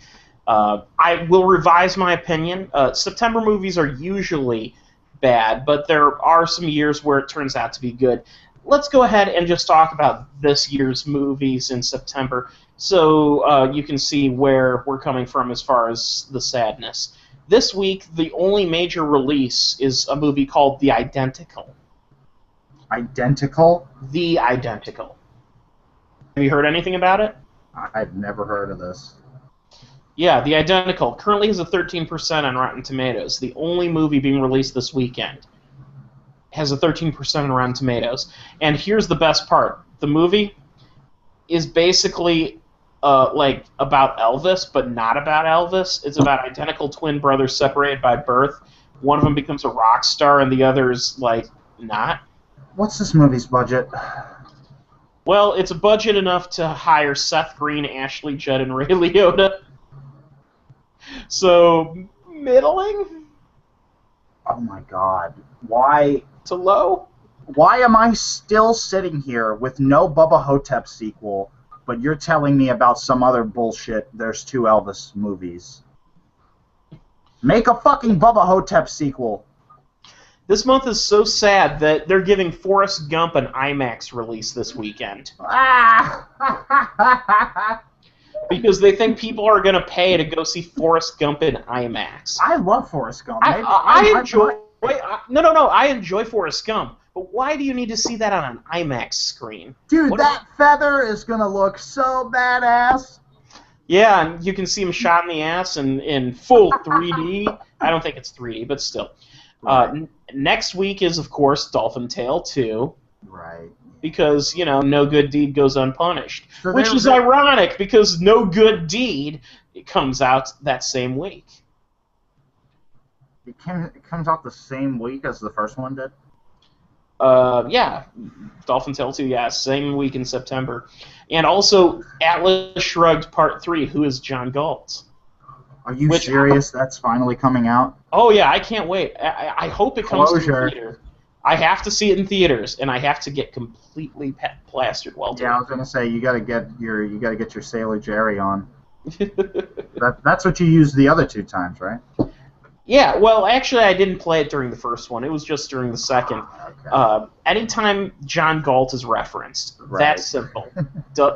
I will revise my opinion. September movies are usually bad, but there are some years where it turns out to be good. Let's go ahead and just talk about this year's movies in September, so you can see where we're coming from as far as the sadness. This week, the only major release is a movie called The Identical. Identical? The Identical. Have you heard anything about it? I've never heard of this. Yeah, The Identical currently has a 13% on Rotten Tomatoes. The only movie being released this weekend has a 13% on Rotten Tomatoes. And here's the best part. The movie is basically like about Elvis, but not about Elvis. It's about identical twin brothers separated by birth. One of them becomes a rock star and the other's like not. What's this movie's budget? Well, it's a budget enough to hire Seth Green, Ashley Judd, and Ray Liotta. So, middling Oh my god. Why to low. why am I still sitting here with no Bubba Hotep sequel, but you're telling me about some other bullshit? There's 2 Elvis movies. Make a fucking Bubba Hotep sequel. This month is so sad that they're giving Forrest Gump an IMAX release this weekend. Ah! Because they think people are going to pay to go see Forrest Gump in IMAX. I love Forrest Gump. I enjoy... I enjoy Forrest Gump. But why do you need to see that on an IMAX screen? Dude, that feather is going to look so badass. Yeah, and you can see him shot in the ass in full 3D. I don't think it's 3D, but still. Next week is, of course, Dolphin Tale 2. Right. Because, you know, no good deed goes unpunished. So which is ironic, because No Good Deed comes out that same week. It comes out the same week as the first one did? Yeah. Dolphin Tale 2, yeah, same week in September. And also, Atlas Shrugged Part 3, Who is John Galt? Are you serious? That's finally coming out? Oh, yeah, I can't wait. I hope it comes to Closure. the theater. I have to see it in theaters, and I have to get completely plastered while doing Yeah, I was gonna say you gotta get your Sailor Jerry on. That's what you used the other 2 times, right? Yeah, well, actually, I didn't play it during the first one. It was just during the second. Okay. Anytime John Galt is referenced, Right. that's simple.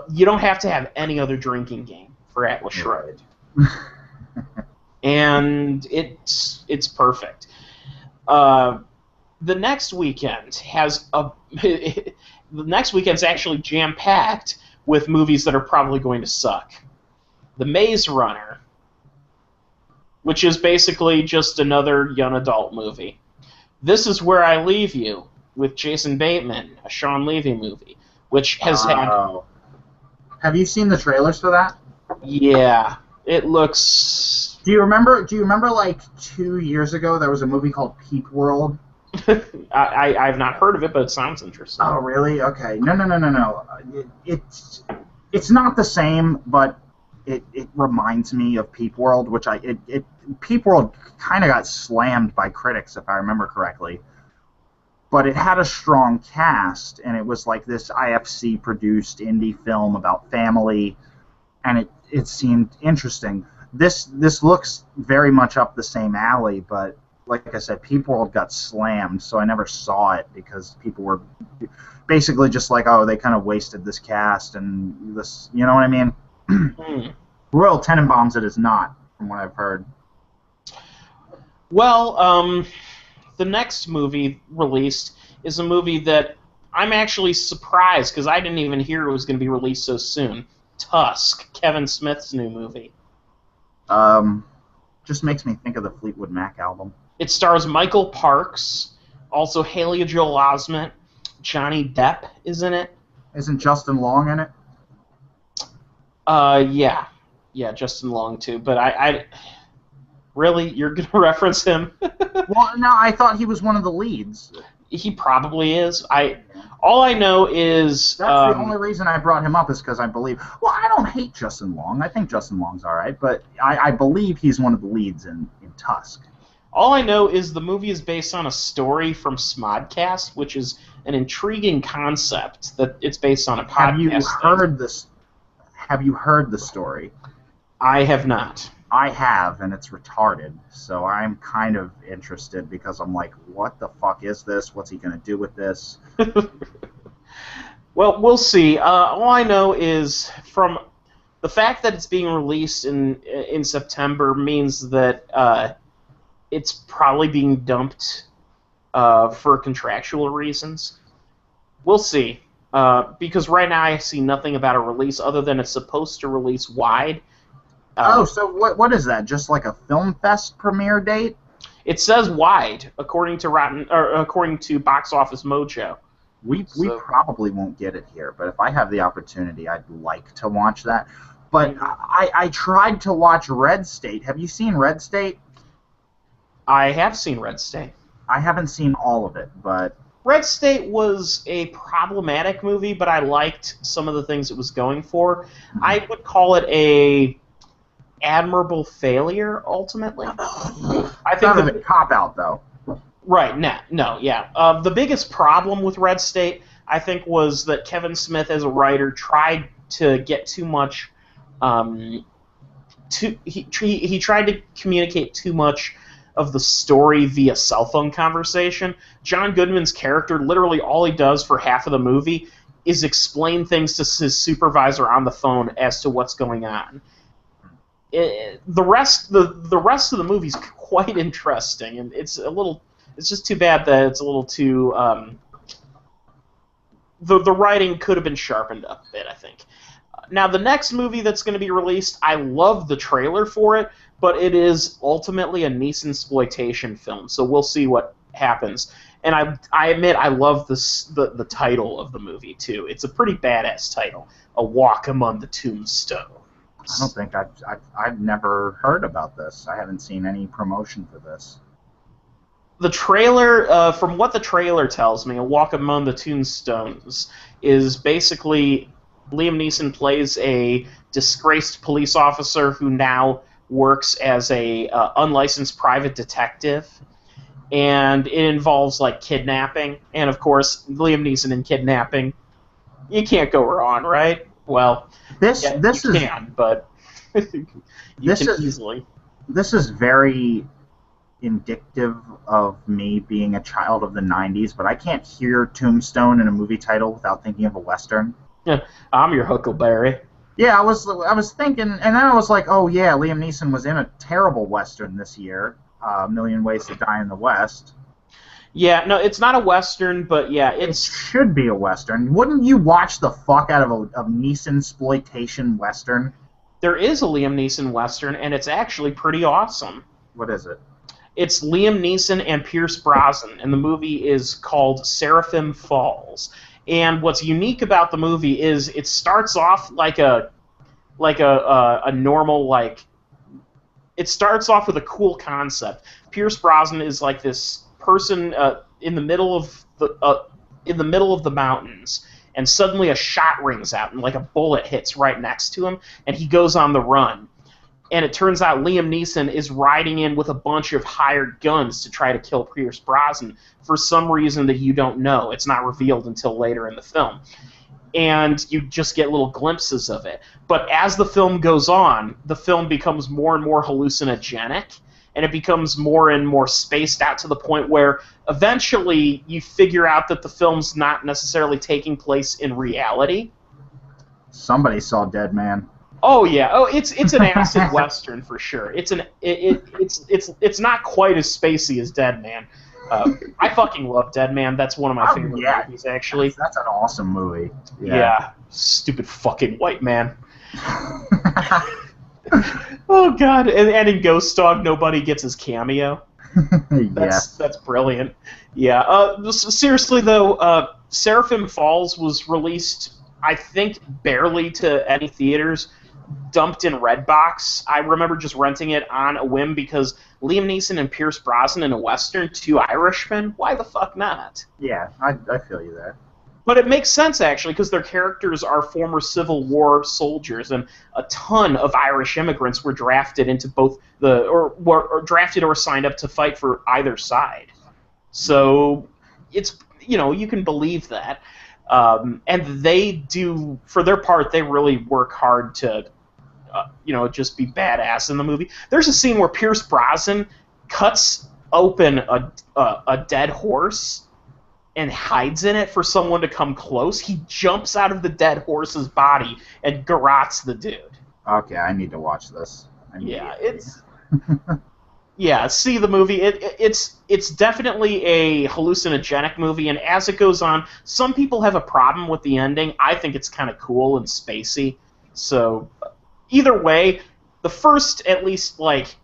You don't have to have any other drinking game for Atlas Shrugged. And it's perfect. The next weekend has the next weekend's actually jam-packed with movies that are probably going to suck. The Maze Runner, which is basically just another young adult movie. This Is Where I Leave You, with Jason Bateman, a Sean Levy movie, which has had... Have you seen the trailers for that? Yeah, it looks... Do you remember like 2 years ago there was a movie called Peep World? I've not heard of it, but it sounds interesting. Oh, really? Okay. No. It's not the same, but it reminds me of Peep World, which Peep World kind of got slammed by critics, if I remember correctly. But it had a strong cast, and it was like this IFC-produced indie film about family, and it seemed interesting. This looks very much up the same alley, but like I said, Peep World got slammed, so I never saw it because people were basically just like, oh, they kind of wasted this cast and this, you know what I mean? Royal Tenenbaums it is not, from what I've heard. Well, the next movie released is a movie that I'm actually surprised because I didn't even hear it was going to be released so soon. Tusk, Kevin Smith's new movie. Just makes me think of the Fleetwood Mac album. It stars Michael Parks, also Haley Joel Osment, Johnny Depp is in it. Isn't Justin Long in it? Yeah, Justin Long too. But I really, you're gonna reference him? Well, no, I thought he was one of the leads. He probably is. All I know is That's the only reason I brought him up is because I believe. Well, I don't hate Justin Long. I think Justin Long's all right, but I believe he's one of the leads in Tusk. all I know is the movie is based on a story from Smodcast, which is an intriguing concept that it's based on a podcast. Have you heard this? Have you heard the story? I have not. I have, and it's retarded. So I'm kind of interested because I'm like, what the fuck is this? What's he going to do with this? Well, we'll see. All I know is from the fact that it's being released in September means that it's probably being dumped for contractual reasons. We'll see. Because right now I see nothing about a release other than it's supposed to release wide. So what is that? Just like a film fest premiere date? It says wide, according to Box Office Mojo. We probably won't get it here, but if I have the opportunity, I'd like to watch that. But I tried to watch Red State. Have you seen Red State? I have seen Red State. I haven't seen all of it, but Red State was a problematic movie, but I liked some of the things it was going for. I would call it a admirable failure, ultimately. I think a cop-out, though. Right, no, yeah. The biggest problem with Red State, I think, was that Kevin Smith, as a writer, tried to get too much. He tried to communicate too much of the story via cell phone conversation. John Goodman's character, literally all he does for half of the movie is explain things to his supervisor on the phone as to what's going on. The rest of the movie's quite interesting, and it's just too bad that it's a little too the writing could have been sharpened up a bit, I think. Now the next movie that's going to be released, I love the trailer for it, but it is ultimately a Neeson-sploitation film, so we'll see what happens. And I admit I love the title of the movie too. It's a pretty badass title, A Walk Among the Tombstones. I don't think I've never heard about this. I haven't seen any promotion for this. The trailer, from what the trailer tells me, A Walk Among the Tombstones is basically Liam Neeson plays a disgraced police officer who now works as a unlicensed private detective, and it involves like kidnapping, and of course Liam Neeson in kidnapping. You can't go wrong, right? Well, this you can, but you can easily. This is very indicative of me being a child of the 90s, but I can't hear Tombstone in a movie title without thinking of a Western. Yeah, I'm your Huckleberry. Yeah, I was thinking, and then I was like, oh yeah, Liam Neeson was in a terrible Western this year, A Million Ways to Die in the West. Yeah, no, it's not a Western, but yeah, it should be a Western. Wouldn't you watch the fuck out of a Neeson-sploitation Western? There is a Liam Neeson Western, and it's actually pretty awesome. What is it? It's Liam Neeson and Pierce Brosnan, and the movie is called Seraphim Falls. And what's unique about the movie is it starts off like a normal, like, it starts off with a cool concept. Pierce Brosnan is like this person in the middle of the mountains, and suddenly a shot rings out and like a bullet hits right next to him, and he goes on the run. And it turns out Liam Neeson is riding in with a bunch of hired guns to try to kill Pierce Brosnan for some reason that you don't know. It's not revealed until later in the film. And you just get little glimpses of it. But as the film goes on, the film becomes more and more hallucinogenic, and it becomes more and more spaced out to the point where eventually you figure out that the film's not necessarily taking place in reality. Somebody saw Dead Man. Oh yeah. Oh, it's an acid western for sure. It's not quite as spacey as Dead Man. I fucking love Dead Man. That's one of my favorite movies, actually. That's an awesome movie. Yeah. Stupid fucking white man. Oh god. And in Ghost Dog, nobody gets his cameo. That's brilliant. Yeah. Seriously though, Seraphim Falls was released, I think, barely to any theaters. Dumped in Redbox. I remember just renting it on a whim because Liam Neeson and Pierce Brosnan in a Western, two Irishmen? Why the fuck not? Yeah, I feel you there. But it makes sense, actually, because their characters are former Civil War soldiers, and a ton of Irish immigrants were drafted into both or drafted or signed up to fight for either side. So it's, you can believe that. And they do, for their part, they really work hard to, just be badass in the movie. There's a scene where Pierce Brosnan cuts open a dead horse and hides in it for someone to come close. He jumps out of the dead horse's body and garrots the dude. Okay, I need to watch this. Yeah, see the movie. It's definitely a hallucinogenic movie, and as it goes on, some people have a problem with the ending. I think it's kind of cool and spacey. So either way, the first at least like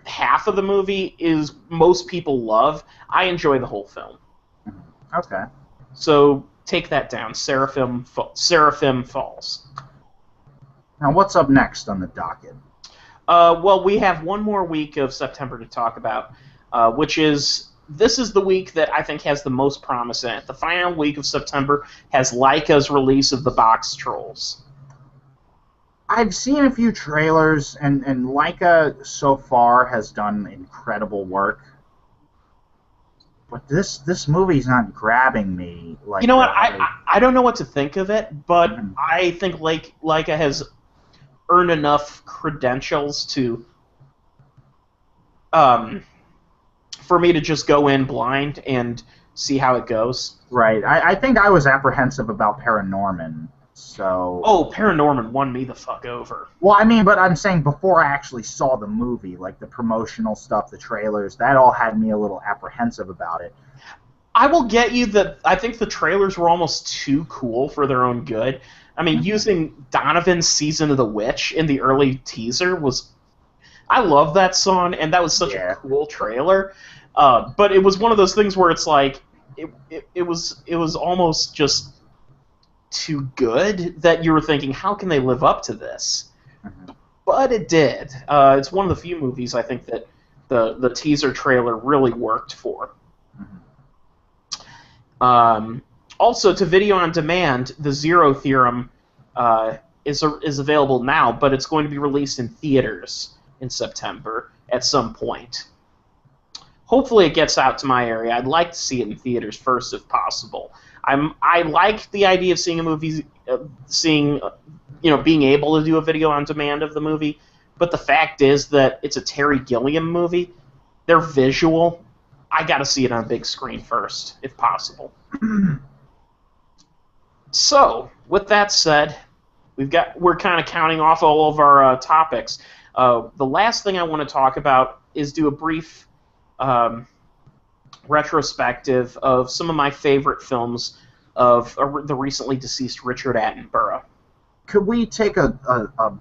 half of the movie is most people love. I enjoy the whole film. Okay. So take that down, Seraphim Falls. Now, what's up next on the docket? Well, we have one more week of September to talk about, which is, this is the week that I think has the most promise in it. The final week of September has Laika's release of the Box Trolls. I've seen a few trailers, and Laika so far has done incredible work. But this movie's not grabbing me. Like, you know what? I don't know what to think of it, but I think Laika has earned enough credentials to for me to just go in blind and see how it goes. Right. I think I was apprehensive about Paranorman. So. Oh, Paranorman won me the fuck over. Well, I mean, but I'm saying before I actually saw the movie, like the promotional stuff, the trailers, that all had me a little apprehensive about it. I will get you that I think the trailers were almost too cool for their own good. I mean, using Donovan's Season of the Witch in the early teaser was... I love that song, and that was such a cool trailer. But it was one of those things where it's like, it was almost just too good that you were thinking, how can they live up to this? But it did. It's one of the few movies I think that the teaser trailer really worked for. Also, to video on demand, the Zero Theorem is available now, but it's going to be released in theaters in September at some point. Hopefully it gets out to my area. I'd like to see it in theaters first if possible. I like the idea of seeing a movie, being able to do a video on demand of the movie, but the fact is that it's a Terry Gilliam movie. They're visual. I got to see it on a big screen first, if possible. So, with that said, we're kind of counting off all of our topics. The last thing I want to talk about is do a brief retrospective of some of my favorite films of the recently deceased Richard Attenborough. Could we take a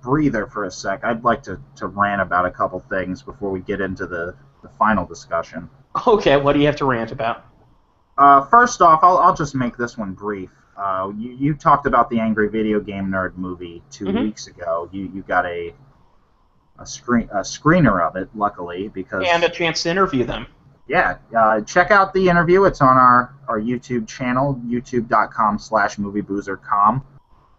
breather for a sec? I'd like to rant about a couple things before we get into the final discussion. Okay, what do you have to rant about? First off, I'll just make this one brief. You talked about the Angry Video Game Nerd movie 2 weeks ago. You got a screener of it, luckily, because... And a chance to interview them. Yeah, check out the interview. It's on our YouTube channel, youtube.com/movieboozer.com.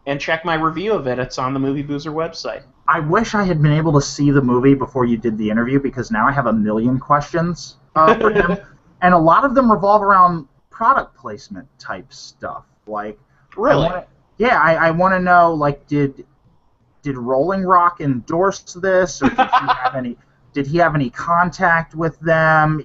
And check my review of it. It's on the Movie Boozer website. I wish I had been able to see the movie before you did the interview, because now I have a million questions for him. And a lot of them revolve around product placement type stuff. Like, really? I want to know, like, did Rolling Rock endorse this, or did he have any contact with them?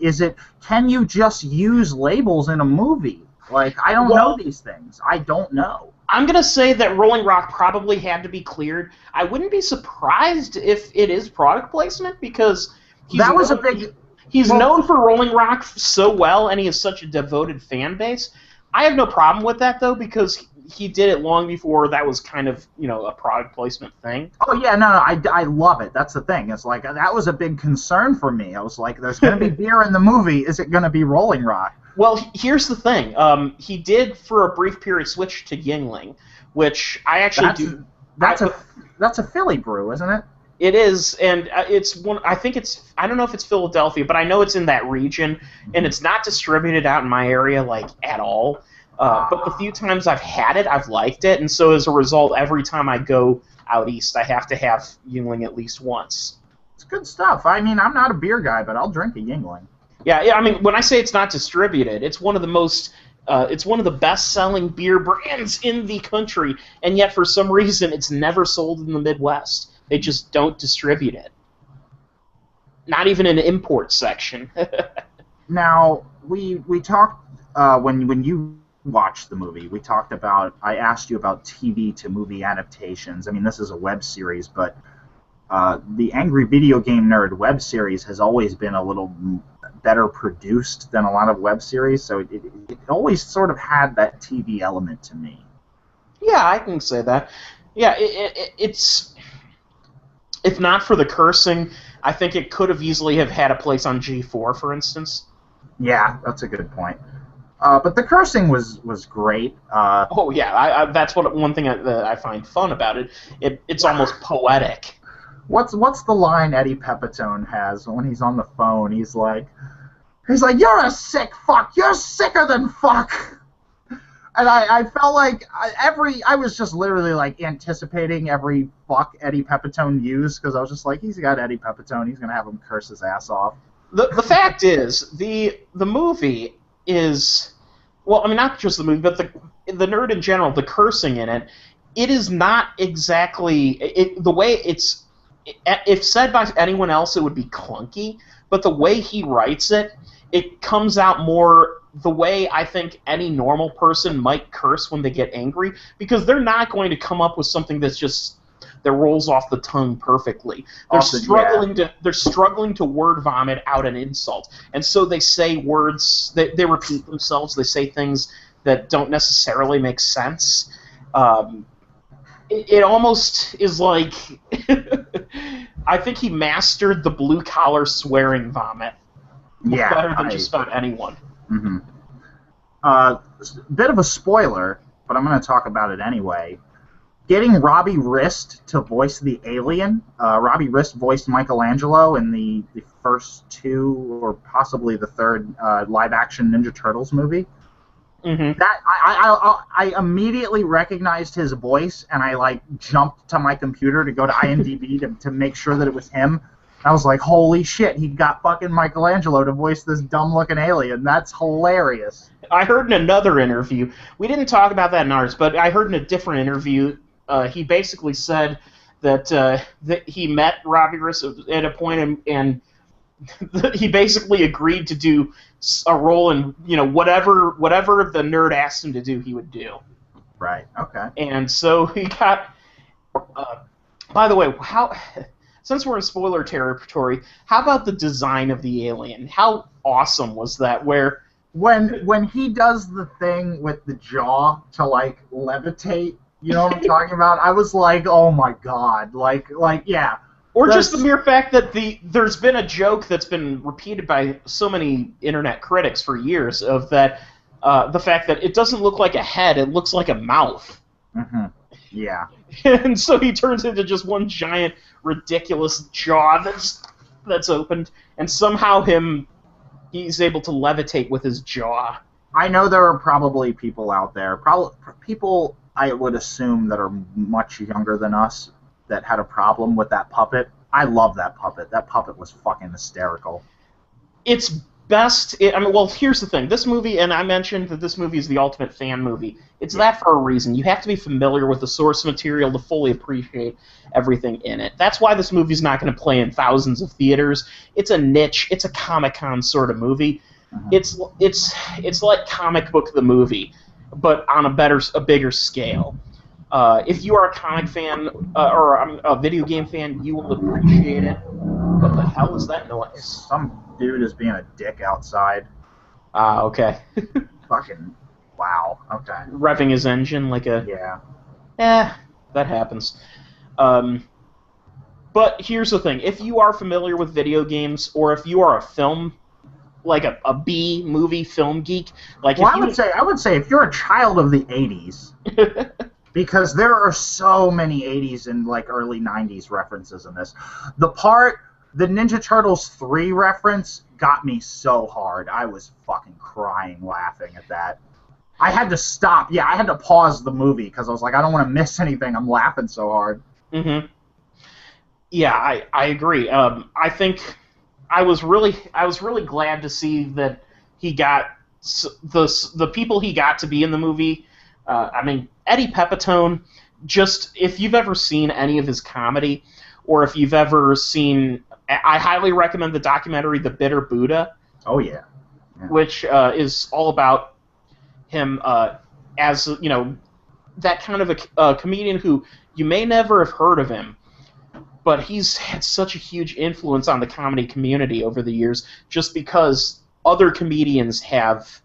Can you just use labels in a movie? Like, I don't know these things. I don't know. I'm going to say that Rolling Rock probably had to be cleared. I wouldn't be surprised if it is product placement, because he's known for Rolling Rock so well, and he has such a devoted fan base. I have no problem with that, though, because he did it long before that was kind of, a product placement thing. Oh, yeah, no, I love it. That's the thing. It's like, that was a big concern for me. I was like, there's going to be beer in the movie. Is it going to be Rolling Rock? Well, here's the thing. He did, for a brief period, switch to Yingling, which I actually do... That's a Philly brew, isn't it? It is, and it's one. I think it's... I don't know if it's Philadelphia, but I know it's in that region, and it's not distributed out in my area, like, at all. But the few times I've had it, I've liked it, and so as a result, every time I go out east, I have to have Yingling at least once. It's good stuff. I mean, I'm not a beer guy, but I'll drink a Yingling. Yeah. I mean, when I say it's not distributed, it's one of the it's one of the best-selling beer brands in the country, and yet for some reason, it's never sold in the Midwest. They just don't distribute it. Not even an import section. Now, we talked when you watched the movie. We talked about. I asked you about TV to movie adaptations. I mean, this is a web series, but the Angry Video Game Nerd web series has always been a little better produced than a lot of web series, so it always sort of had that TV element to me. Yeah, I can say that. Yeah, it's if not for the cursing, I think it could have easily have had a place on G4, for instance. Yeah, that's a good point. But the cursing was great. Oh yeah, that's one thing that I find fun about it. It's almost poetic. What's the line Eddie Pepitone has when he's on the phone? He's like, "You're a sick fuck. You're sicker than fuck." And I felt like I was just literally like anticipating every fuck Eddie Pepitone used, because I was just like, he's got Eddie Pepitone. He's gonna have him curse his ass off. The fact is, the movie is, well, I mean, not just the movie, but the nerd in general, the cursing in it, it is not exactly the way it's. If said by anyone else, it would be clunky. But the way he writes it, it comes out more the way I think any normal person might curse when they get angry, because they're not going to come up with something that rolls off the tongue perfectly. They're struggling to word vomit out an insult, and so they say words. They repeat themselves. They say things that don't necessarily make sense. It almost is like I think he mastered the blue collar swearing vomit better than just about anyone. Mm-hmm. Bit of a spoiler, but I'm going to talk about it anyway. Getting Robbie Rist to voice the alien. Robbie Rist voiced Michelangelo in the first two, or possibly the third, live-action Ninja Turtles movie. Mm-hmm. That I immediately recognized his voice, and I jumped to my computer to go to IMDb to make sure that it was him. I was like, holy shit, he got fucking Michelangelo to voice this dumb-looking alien. That's hilarious. I heard in another interview, we didn't talk about that in ours, but I heard in a different interview, he basically said that he met Robbie Rist at a point, and he basically agreed to do a role in whatever the nerd asked him to do, he would do. Right. Okay. And so he got. By the way, since we're in spoiler territory, how about the design of the alien? How awesome was that? Where when he does the thing with the jaw to levitate, you know what I'm talking about? I was like, oh my god, yeah. Or just the mere fact that there's been a joke that's been repeated by so many internet critics for years of that the fact that it doesn't look like a head, it looks like a mouth. Mm-hmm. Yeah. And so he turns into just one giant, ridiculous jaw that's opened, and somehow he's able to levitate with his jaw. I know there are probably people out there, people I would assume that are much younger than us, that had a problem with that puppet. I love that puppet. That puppet was fucking hysterical. It's best. Well, here's the thing. This movie, and I mentioned that this movie is the ultimate fan movie. It's that for a reason. You have to be familiar with the source material to fully appreciate everything in it. That's why this movie's not going to play in thousands of theaters. It's a niche. It's a Comic-Con sort of movie. Mm-hmm. It's like comic book the movie, but on a bigger scale. If you are a comic fan or a video game fan, you will appreciate it. What the hell is that noise? Some dude is being a dick outside. Okay. Fucking wow. Okay. Revving his engine like a... Yeah. That happens. But here's the thing. If you are familiar with video games, or if you are a film, like a B movie film geek, like... Well, I would say if you're a child of the 80s... Because there are so many 80s and early 90s references in this. The Ninja Turtles 3 reference got me so hard. I was fucking crying laughing at that. I had to stop. Yeah, I had to pause the movie because I was like, I don't want to miss anything. I'm laughing so hard. Hmm. Yeah, I agree. I think I was really glad to see that he got the people he got to be in the movie. I mean, Eddie Pepitone. Just if you've ever seen any of his comedy, or if you've ever seen, I highly recommend the documentary The Bitter Buddha, Oh yeah. Yeah. which is all about him as that kind of a comedian who you may never have heard of him, but he's had such a huge influence on the comedy community over the years just because other comedians have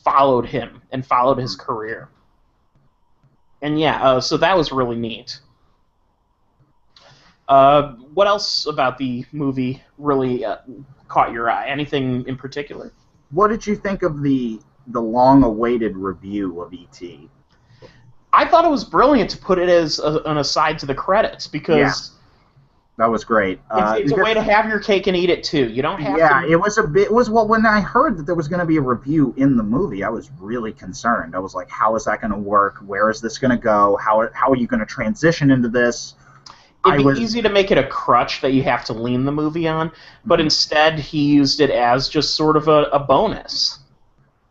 followed him and followed his career. And yeah, so that was really neat. What else about the movie really caught your eye? Anything in particular? What did you think of the long-awaited review of E.T.? I thought it was brilliant to put it as an aside to the credits because That was great. it's a way to have your cake and eat it too. You don't have Yeah, to. it was a bit. It was well when I heard that there was going to be a review in the movie, I was really concerned. I was like, how is that going to work? Where is this going to go? How are you going to transition into this? It'd be easy to make it a crutch that you have to lean the movie on, but instead he used it as just sort of a bonus.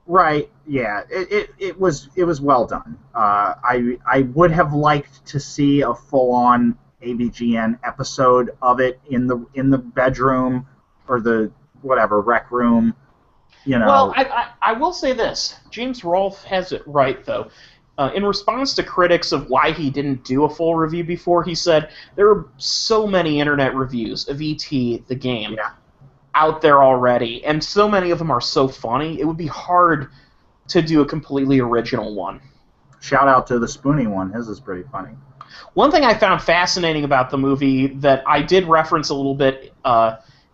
Right. Yeah. It was well done. I would have liked to see a full-on AVGN episode of it in the bedroom or the whatever rec room. You know. Well, I will say this. James Rolfe has it right, though. In response to critics of why he didn't do a full review before, he said, there are so many internet reviews of E.T. the game Yeah. out there already, and so many of them are so funny, it would be hard to do a completely original one. Shout out to the Spoonie one. His is pretty funny. One thing I found fascinating about the movie that I did reference a little bit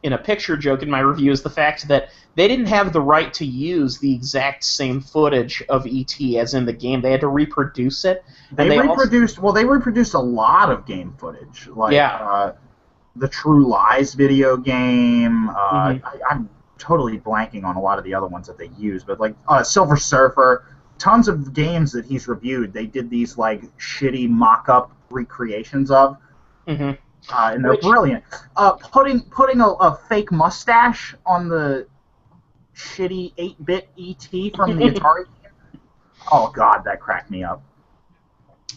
in a picture joke in my review is the fact that they didn't have the right to use the exact same footage of E.T. as in the game. They had to reproduce it. They reproduced a lot of game footage, like the True Lies video game. I'm totally blanking on a lot of the other ones that they use, but like Silver Surfer, tons of games that he's reviewed. They did these like shitty mock-up recreations of. Mm-hmm. And they're brilliant. Putting a fake mustache on the shitty 8-bit ET from the Atari game. Oh god, that cracked me up.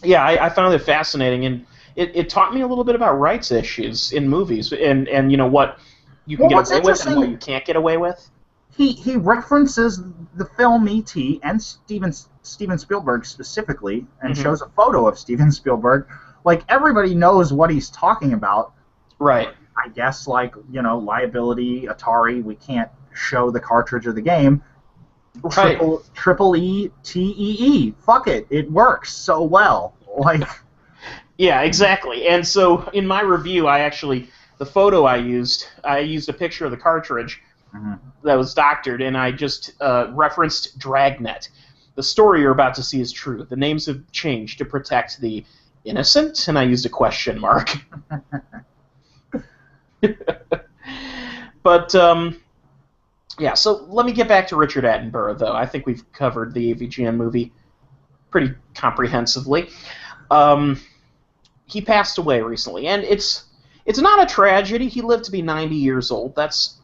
Yeah, I found it fascinating, and it taught me a little bit about rights issues in movies, and you know what you can get away with and what you can't get away with. He references the film E.T. and Steven Spielberg specifically, and shows a photo of Steven Spielberg. Like, everybody knows what he's talking about. Right. I guess, like, liability, Atari, we can't show the cartridge of the game. Right. Triple E-T-E-E. Fuck it. It works so well. Like... Yeah, exactly. And so, in my review, the photo I used a picture of the cartridge that was doctored, and I just referenced Dragnet. The story you're about to see is true. The names have changed to protect the innocent, and I used a question mark. But, yeah, so let me get back to Richard Attenborough, though. I think we've covered the AVGN movie pretty comprehensively. He passed away recently, and it's not a tragedy. He lived to be 90 years old. That's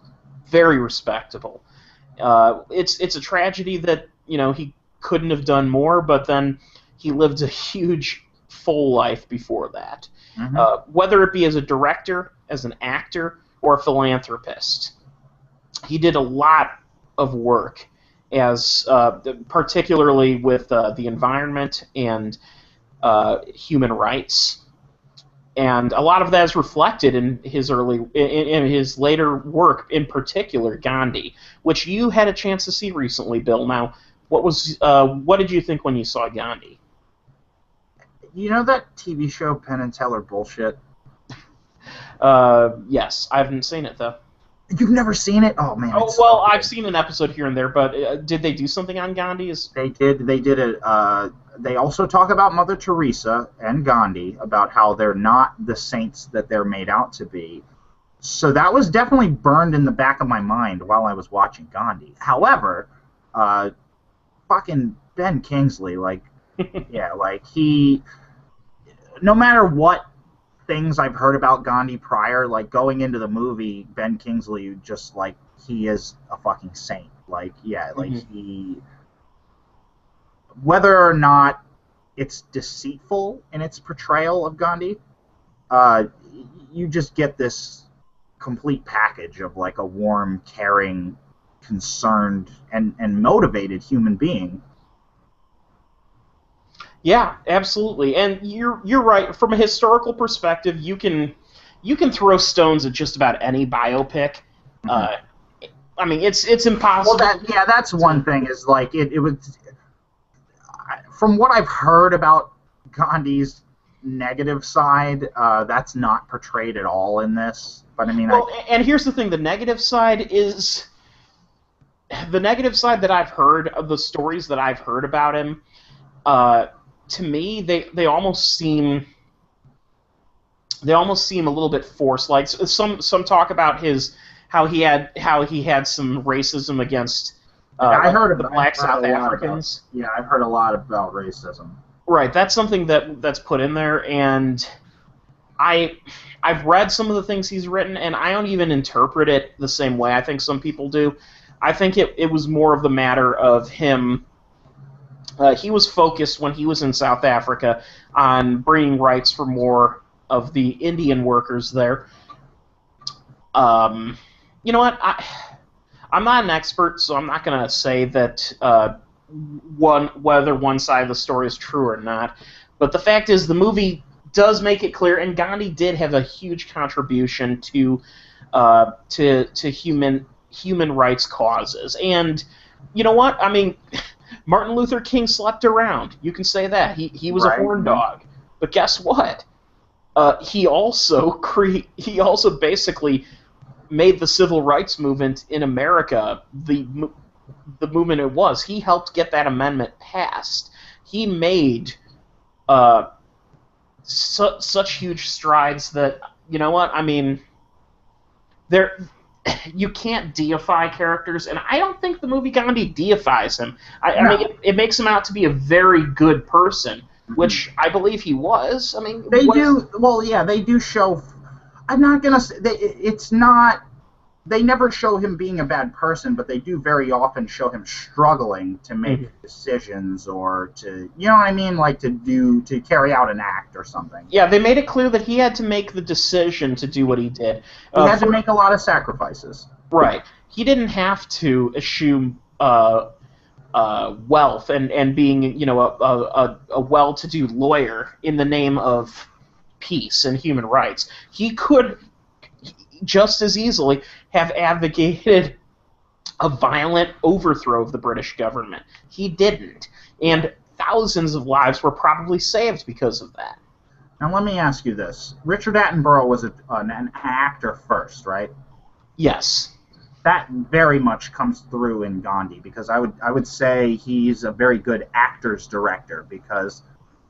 very respectable. It's a tragedy that, he couldn't have done more, but then he lived a huge full life before that, whether it be as a director, as an actor, or a philanthropist. He did a lot of work, as particularly with the environment and human rights, and a lot of that is reflected in his in his later work, in particular Gandhi, which you had a chance to see recently, Bill. Now, what did you think when you saw Gandhi? You know that TV show Penn and Teller Bullshit? Yes, I haven't seen it though. You've never seen it? Oh man. Oh well, I've seen an episode here and there, but did they do something on Gandhi? They did. They did it. They also talk about Mother Teresa and Gandhi, about how they're not the saints that they're made out to be. So that was definitely burned in the back of my mind while I was watching Gandhi. However, fucking Ben Kingsley, like, yeah, like he, no matter what things I've heard about Gandhi prior, like going into the movie, Ben Kingsley just like he is a fucking saint. Like, yeah, like Mhm. he, whether or not it's deceitful in its portrayal of Gandhi, uh, you just get this complete package of like a warm, caring, concerned, and motivated human being. Yeah, absolutely. And you're right. From a historical perspective, you can throw stones at just about any biopic. Mhm. Uh, I mean, it's Well, impossible that yeah, that's one to. thing. Is like it was from what I've heard about Gandhi's negative side. That's not portrayed at all in this. But I mean, I Well, and here's the thing: the negative side that I've heard of the stories that I've heard about him. Uh, to me, they almost seem a little bit forced. Like some talk about his how he had some racism against I like heard the I've black heard a South lot about Africans. yeah, I've heard a lot about racism. Right, that's something that's put in there, and I I've read some of the things he's written, and I don't even interpret it the same way I think some people do. I think it was more of the matter of him. He was focused when he was in South Africa on bringing rights for more of the Indian workers there. Um, you know what? I'm not an expert, so I'm not going to say that whether one side of the story is true or not. But the fact is, the movie does make it clear, and Gandhi did have a huge contribution to human rights causes. And you know what? I mean, Martin Luther King slept around. You can say that he was a Right. horn Mm-hmm. dog. But guess what? He also basically made the civil rights movement in America the movement it was. He helped get that amendment passed. He made uh, such huge strides that you know what I mean. There, you can't deify characters, and I don't think the movie Gandhi deifies him. I mean, No. it makes him out to be a very good person, Mm-hmm. which I believe he was. I mean, They what is do well, yeah. They do show. I'm not gonna say it's not. They never show him being a bad person, but they do very often show him struggling to make Mhm. decisions or to, you know what I mean, like to carry out an act or something. Yeah, they made it clear that he had to make the decision to do what he did. He had to For make a lot of sacrifices. right, he didn't have to assume wealth and being a well-to-do lawyer in the name of peace and human rights. He could just as easily have advocated a violent overthrow of the British government. He didn't, Yeah. and thousands of lives were probably saved because of that. Now let me ask you this: Richard Attenborough was an actor first, right? Yes. That very much comes through in Gandhi because I would say he's a very good actor's director because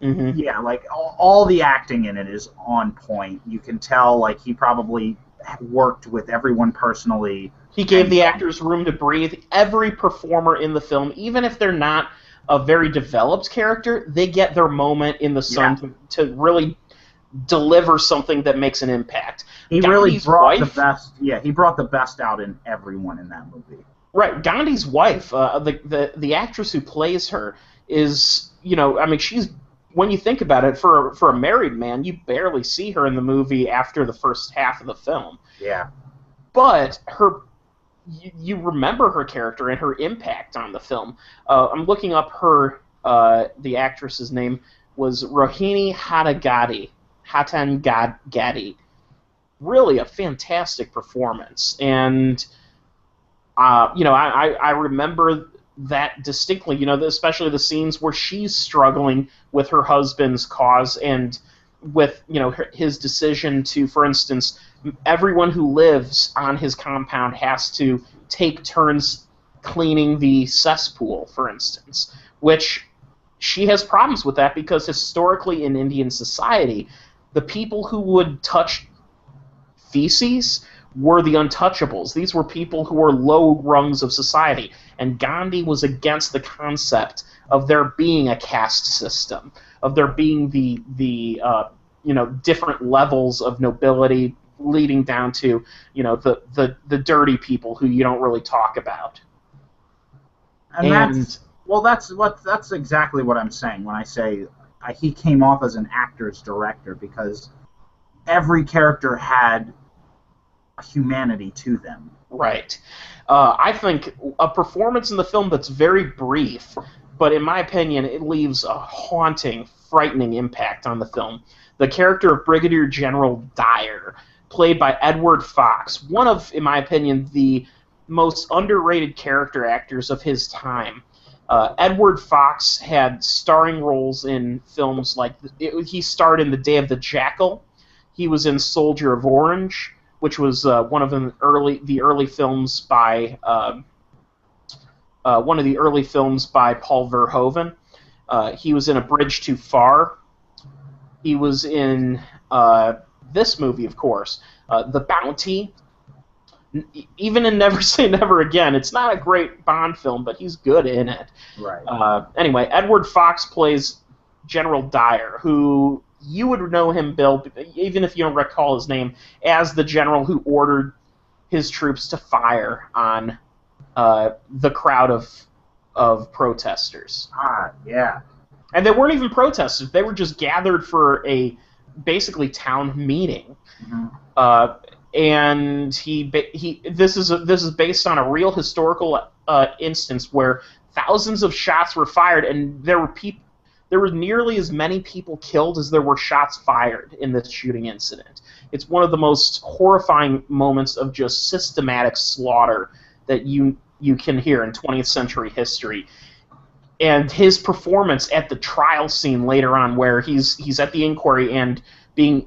Hmm. yeah, like all the acting in it is on point. You can tell like he probably worked with everyone personally, He gave and the actors room to breathe. Every performer in the film, even if they're not a very developed character, they get their moment in the yeah, sun to really deliver something that makes an impact. he really Gandhi's brought the wife, best. Yeah, he brought the best out in everyone in that movie. right? Gandhi's wife, the actress who plays her is, I mean, she's when you think about it, for a married man, you barely see her in the movie after the first half of the film. Yeah, But you remember her character and her impact on the film. I'm looking up the actress's name was Rohini Hattangadi. Really a fantastic performance, and I remember that distinctly. Especially the scenes where she's struggling with her husband's cause and with his decision to, for instance, everyone who lives on his compound has to take turns cleaning the cesspool, for instance, which she has problems with that because historically in Indian society, the people who would touch feces were the untouchables. These were people who were low rungs of society, and Gandhi was against the concept of there being a caste system, of there being the different levels of nobility leading down to the dirty people who you don't really talk about. And that's exactly what I'm saying when I say he came off as an actor's director, because every character had a humanity to them. Right. I think a performance in the film that's very brief, but in my opinion, it leaves a haunting, frightening impact on the film. The character of Brigadier General Dyer, played by Edward Fox, one of, in my opinion, the most underrated character actors of his time. Edward Fox had starring roles in films like he starred in The Day of the Jackal. He was in Soldier of Orange, which was one of the early films by Paul Verhoeven. He was in A Bridge Too Far. He was in this movie, of course, The Bounty. Even in Never Say Never Again, it's not a great Bond film, but he's good in it. Right. Anyway, Edward Fox plays General Dyer, who you would know him, Bill, even if you don't recall his name, as the general who ordered his troops to fire on the crowd of protesters. Yeah. And they weren't even protesters; they were just gathered for a basically town meeting. Mm-hmm. And this is based on a real historical instance where thousands of shots were fired, and there were nearly as many people killed as there were shots fired in this shooting incident. It's one of the most horrifying moments of just systematic slaughter that you can hear in 20th century history. And his performance at the trial scene later on, where he's at the inquiry and being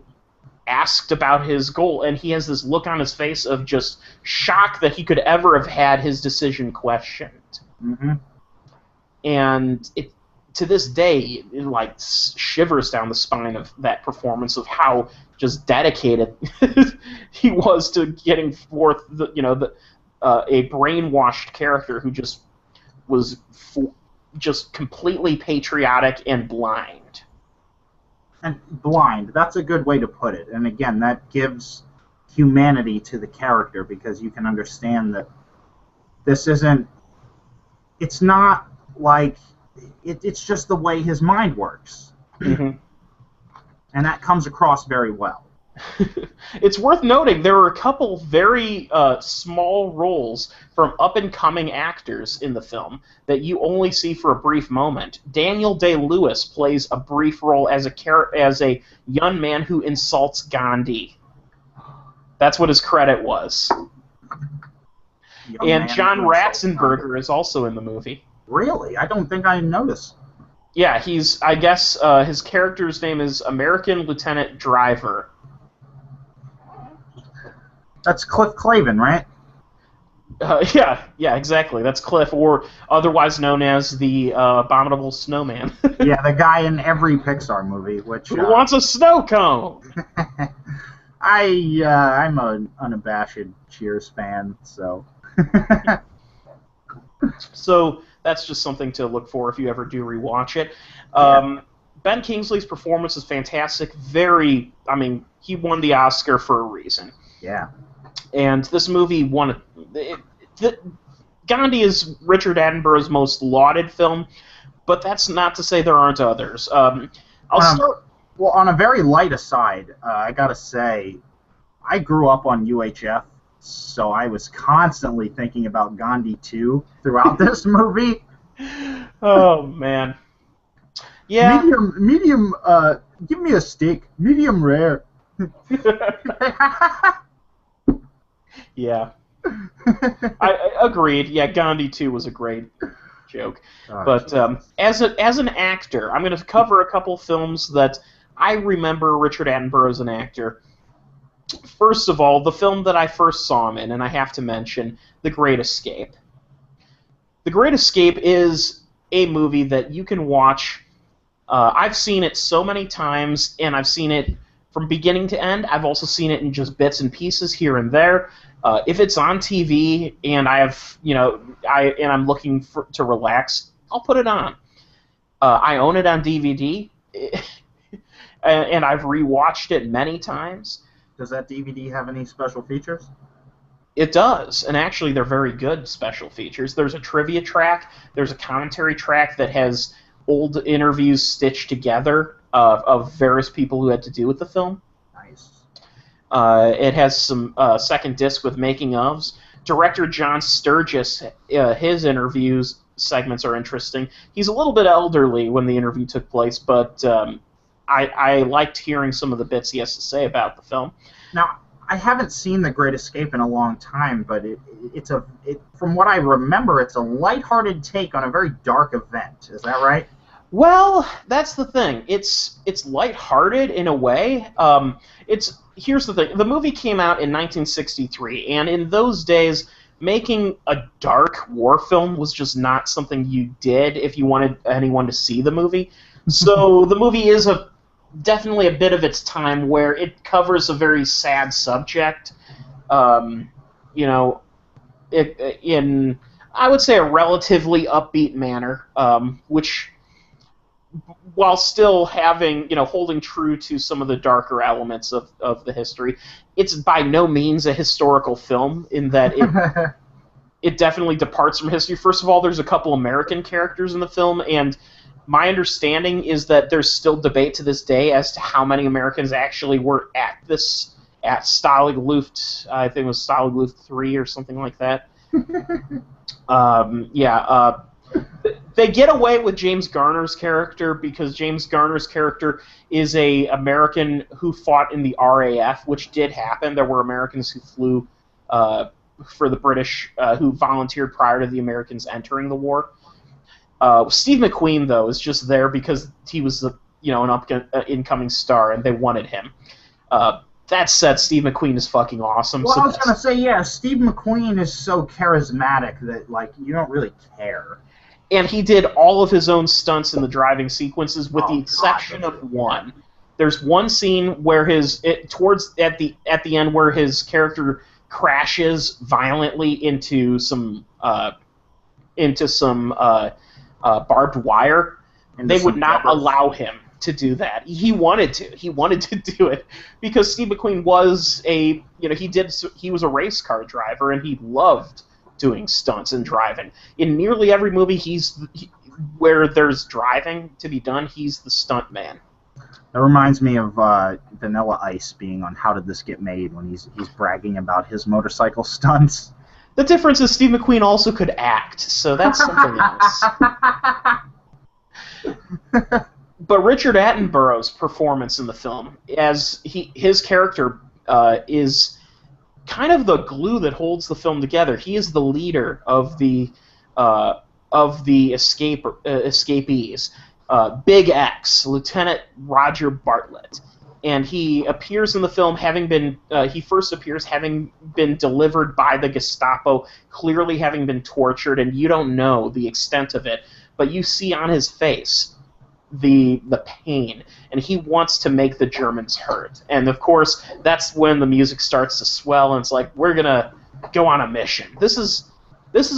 asked about his goal, and he has this look on his face of just shock that he could ever have had his decision questioned. Mm-hmm. And to this day, it like shivers down the spine of that performance of how just dedicated he was to getting forth a brainwashed character who just was just completely patriotic and blind. And blind, that's a good way to put it. And again, that gives humanity to the character, because you can understand that it's not like, it's just the way his mind works. Mm-hmm. And that comes across very well. It's worth noting there were a couple very small roles from up-and-coming actors in the film that you only see for a brief moment. Daniel Day-Lewis plays a brief role as a young man who insults Gandhi. That's what his credit was. And John Ratzenberger is also in the movie. Really? I don't think I noticed. Yeah, I guess his character's name is American Lieutenant Driver. That's Cliff Clavin, right? Yeah, exactly. That's Cliff, or otherwise known as the Abominable Snowman. Yeah, the guy in every Pixar movie. Who wants a snow cone? I'm an unabashed Cheers fan, so. So that's just something to look for if you ever do rewatch it. Ben Kingsley's performance is fantastic. He won the Oscar for a reason. Yeah. And this movie won. Gandhi is Richard Attenborough's most lauded film, but that's not to say there aren't others. I'll start. Well, on a very light aside, I gotta say, I grew up on UHF, so I was constantly thinking about Gandhi 2 throughout this movie. Oh man. Yeah. Medium. Give me a steak. Medium rare. Yeah. I agreed. Yeah, Gandhi 2 was a great joke. But as an actor, I'm going to cover a couple films that I remember Richard Attenborough as an actor. First of all, the film that I first saw him in, and I have to mention, The Great Escape. The Great Escape is a movie that you can watch. I've seen it so many times, and I've seen it from beginning to end. I've also seen it in just bits and pieces here and there. If it's on TV and I'm looking to relax, I'll put it on. I own it on DVD, and I've rewatched it many times. Does that DVD have any special features? It does, and actually they're very good special features. There's a trivia track, there's a commentary track that has old interviews stitched together of various people who had to do with the film. Nice. It has some second disc with making-ofs. Director John Sturgis, his interviews segments are interesting. He's a little bit elderly when the interview took place, but I liked hearing some of the bits he has to say about the film. Now, I haven't seen The Great Escape in a long time, but from what I remember, it's a lighthearted take on a very dark event. Is that right? Well, that's the thing. It's lighthearted in a way. Here's the thing. The movie came out in 1963, and in those days, making a dark war film was just not something you did if you wanted anyone to see the movie. So the movie is definitely a bit of its time, where it covers a very sad subject, in I would say a relatively upbeat manner, which, while still having, holding true to some of the darker elements of the history, it's by no means a historical film in that it definitely departs from history. First of all, there's a couple American characters in the film, and my understanding is that there's still debate to this day as to how many Americans actually were at Stalag Luft. I think it was Stalag Luft 3 or something like that. They get away with James Garner's character because James Garner's character is a American who fought in the RAF, which did happen. There were Americans who flew for the British who volunteered prior to the Americans entering the war. Steve McQueen, though, is just there because he was an incoming star, and they wanted him. That said, Steve McQueen is fucking awesome. Well, I was going to say, yeah, Steve McQueen is so charismatic that, you don't really care. And he did all of his own stunts in the driving sequences, with the exception of one. There's one scene where at the end where his character crashes violently into some barbed wire. They would not allow him to do that. He wanted to do it because Steve McQueen was he was a race car driver, and he loved doing stunts and driving. In nearly every movie where there's driving to be done, he's the stunt man. That reminds me of Vanilla Ice being on How Did This Get Made, when he's bragging about his motorcycle stunts. The difference is Steve McQueen also could act, so that's something else. But Richard Attenborough's performance in the film, as his character is kind of the glue that holds the film together. He is the leader of the escapees. Big X, Lieutenant Roger Bartlett. And he appears in the film he first appears having been delivered by the Gestapo, clearly having been tortured, and you don't know the extent of it, but you see on his face the pain, and he wants to make the Germans hurt. And of course, that's when the music starts to swell, and it's like, we're gonna go on a mission. This is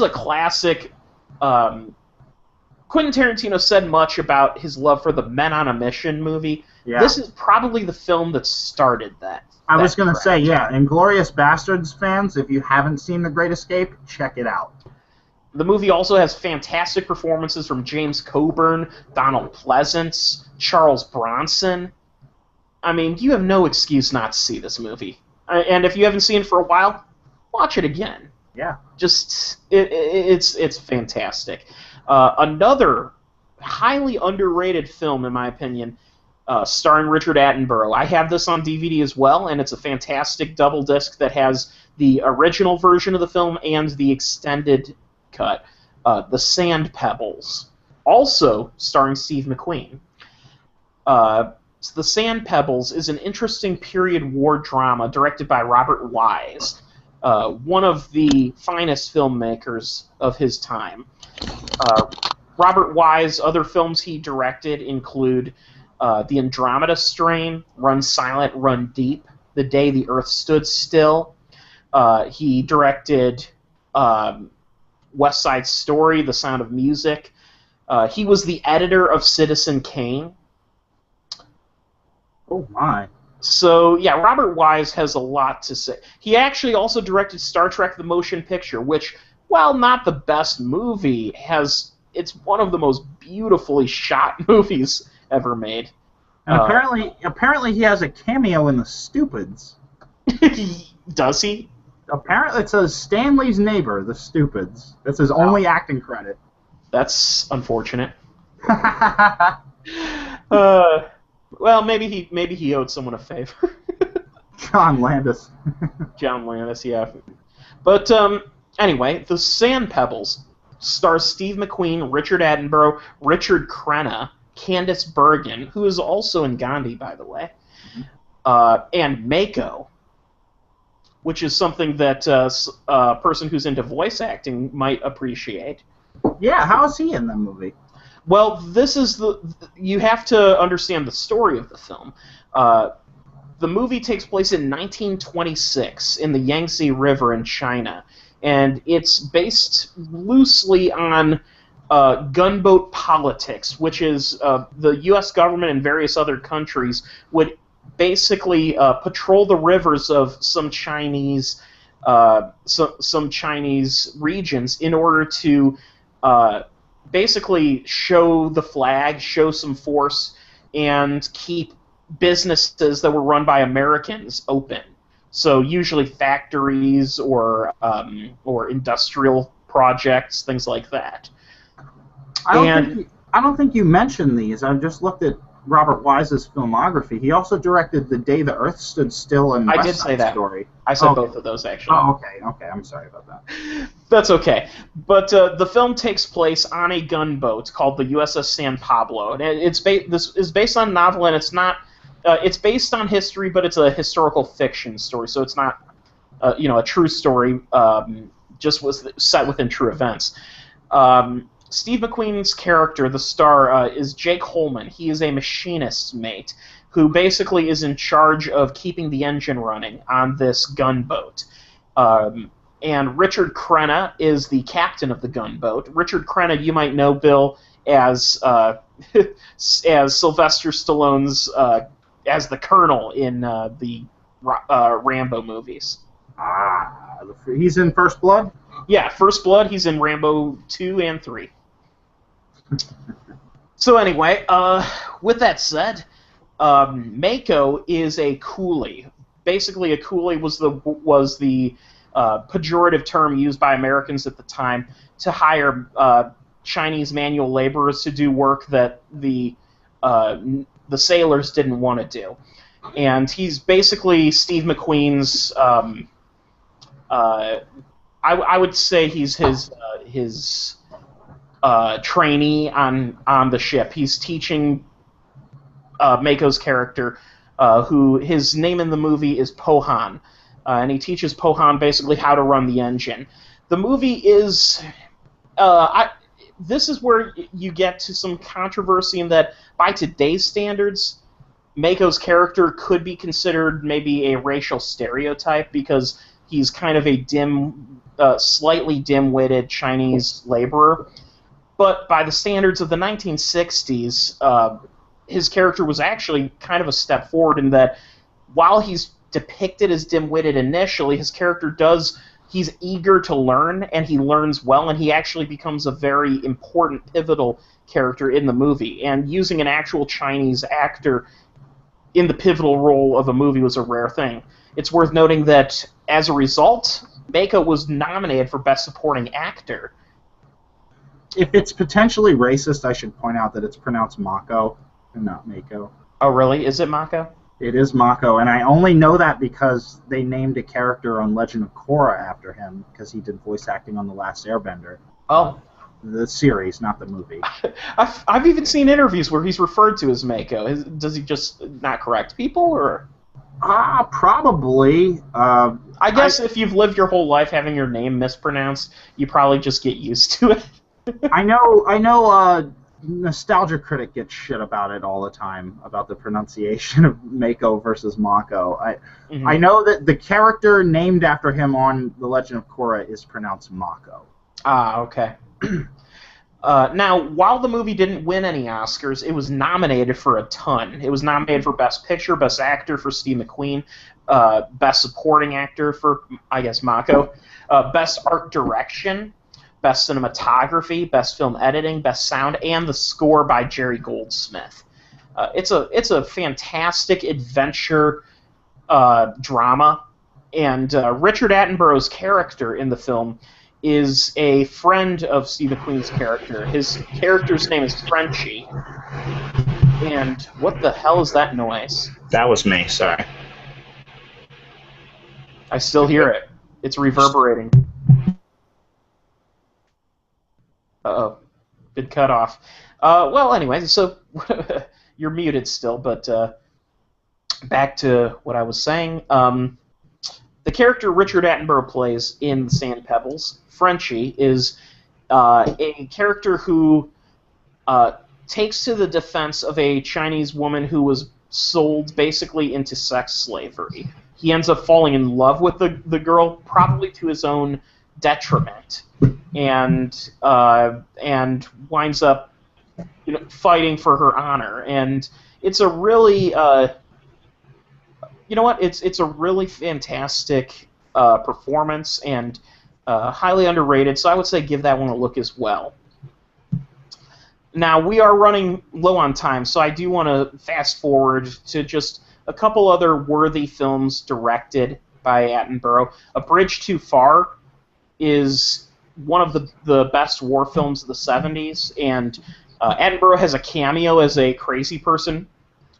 a classic. Quentin Tarantino said much about his love for the Men on a Mission movie. Yeah. This is probably the film that started that. I was going to say, yeah, Inglourious Bastards fans, if you haven't seen The Great Escape, check it out. The movie also has fantastic performances from James Coburn, Donald Pleasance, Charles Bronson. I mean, you have no excuse not to see this movie. And if you haven't seen it for a while, watch it again. Yeah. Just, it's fantastic. Another highly underrated film, in my opinion, starring Richard Attenborough. I have this on DVD as well, and it's a fantastic double disc that has the original version of the film and the extended cut, The Sand Pebbles, also starring Steve McQueen. The Sand Pebbles is an interesting period war drama directed by Robert Wise, one of the finest filmmakers of his time. Robert Wise, other films he directed include The Andromeda Strain, Run Silent, Run Deep, The Day the Earth Stood Still. He directed West Side Story, The Sound of Music. He was the editor of Citizen Kane. Oh my. So, yeah, Robert Wise has a lot to say. He actually also directed Star Trek The Motion Picture, which, while not the best movie, it's one of the most beautifully shot movies ever made. And apparently he has a cameo in The Stupids. Does he? Apparently it says Stanley's neighbor, The Stupids. That's his only acting credit. That's unfortunate. Well, maybe he owed someone a favor. John Landis. John Landis, yeah. But anyway, The Sand Pebbles stars Steve McQueen, Richard Attenborough, Richard Crenna, Candice Bergen, who is also in Gandhi, by the way, and Mako, which is something that a person who's into voice acting might appreciate. Yeah, how is he in that movie? Well, you have to understand the story of the film. The movie takes place in 1926 in the Yangtze River in China, and it's based loosely on gunboat politics, which is the U.S. government and various other countries would basically patrol the rivers of some Chinese regions in order to basically show the flag, show some force, and keep businesses that were run by Americans open. So usually factories or industrial projects, things like that. I don't think you mentioned these. I just looked at Robert Wise's filmography. He also directed The Day the Earth Stood Still and West Side Story. I said both of those, actually. Oh, okay. I'm sorry about that. That's okay. But the film takes place on a gunboat called the USS San Pablo. And this is based on a novel, and it's not. It's based on history, but it's a historical fiction story, so it's not, a true story. Just was set within true events. Steve McQueen's character, the star, is Jake Holman. He is a machinist's mate who basically is in charge of keeping the engine running on this gunboat. And Richard Crenna is the captain of the gunboat. Richard Crenna, you might know, Bill, as Sylvester Stallone's as the Colonel in the Rambo movies. Ah, he's in First Blood? Yeah, First Blood. He's in Rambo 2 and 3. So anyway, with that said, Mako is a coolie. Basically, a coolie was the pejorative term used by Americans at the time to hire Chinese manual laborers to do work that the sailors didn't want to do. And he's basically Steve McQueen's. I would say he's his trainee on the ship. He's teaching Mako's character, who his name in the movie is Pohan, and he teaches Pohan basically how to run the engine. The movie is. This is where you get to some controversy in that, by today's standards, Mako's character could be considered maybe a racial stereotype because he's kind of a slightly dim-witted Chinese laborer. But by the standards of the 1960s, his character was actually kind of a step forward in that while he's depicted as dim-witted initially, his character he's eager to learn, and he learns well, and he actually becomes a very important, pivotal character in the movie. And using an actual Chinese actor in the pivotal role of a movie was a rare thing. It's worth noting that, as a result, Mako was nominated for Best Supporting Actor. If it's potentially racist, I should point out that it's pronounced Mako and not Mako. Oh, really? Is it Mako? It is Mako, and I only know that because they named a character on Legend of Korra after him, because he did voice acting on The Last Airbender. Oh. The series, not the movie. I've even seen interviews where he's referred to as Mako. Does he just not correct people, or? Probably. I guess if you've lived your whole life having your name mispronounced, you probably just get used to it. I know. Nostalgia Critic gets shit about it all the time, about the pronunciation of Mako versus Mako. I Mhm. know that the character named after him on The Legend of Korra is pronounced Mako. Ah, okay. Now, while the movie didn't win any Oscars, it was nominated for a ton. It was nominated for Best Picture, Best Actor for Steve McQueen, Best Supporting Actor for, I guess, Mako, Best Art Direction, Best Cinematography, Best Film Editing, Best Sound, and the score by Jerry Goldsmith. It's a fantastic adventure drama, and Richard Attenborough's character in the film is a friend of Steve McQueen's character. His character's name is Frenchie. And what the hell is that noise? That was me, sorry. I still hear it. It's reverberating. Uh-oh. Been cut off. Well, anyway, so you're muted still, but back to what I was saying. The character Richard Attenborough plays in The Sand Pebbles, Frenchie, is a character who takes to the defense of a Chinese woman who was sold basically into sex slavery. He ends up falling in love with the girl, probably to his own detriment, and winds up fighting for her honor. And it's a really it's a really fantastic performance and highly underrated. So I would say give that one a look as well. Now, we are running low on time, so I do want to fast forward to just a couple other worthy films directed by Attenborough. A Bridge Too Far is one of the best war films of the 70s, and Attenborough has a cameo as a crazy person.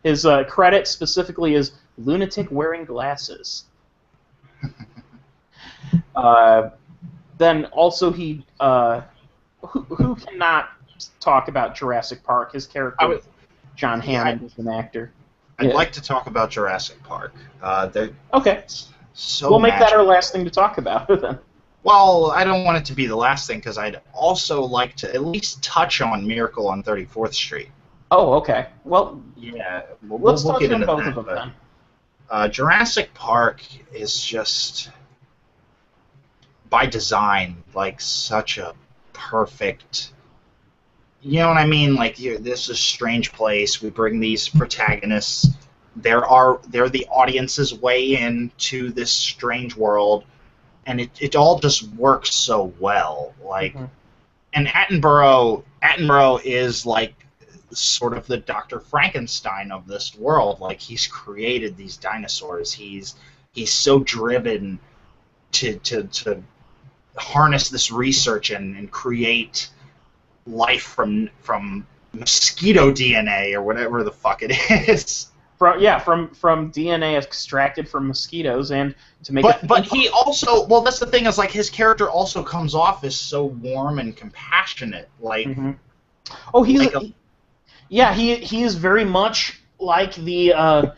His credit specifically is lunatic wearing glasses. Then also he... who cannot talk about Jurassic Park? His character, John Hammond, is an actor. I'd like to talk about Jurassic Park. Okay. So we'll make that magical. our last thing to talk about then. Well, I don't want it to be the last thing because I'd also like to at least touch on Miracle on 34th Street. Oh, okay. Well, Yeah, let's we'll touch get on into both that, of them but, then. Jurassic Park is just, by design, like such a perfect. You know what I mean? Like, this is a strange place. We bring these protagonists. They're the audience's way into this strange world, and it all just works so well. Like, and Attenborough is like sort of the Dr. Frankenstein of this world. Like, he's created these dinosaurs. He's so driven to harness this research and create life from mosquito DNA or whatever the fuck it is. From DNA extracted from mosquitoes, and to make But he also, well, that's the thing, is like his character also comes off as so warm and compassionate. Like, oh, he's like he is very much like the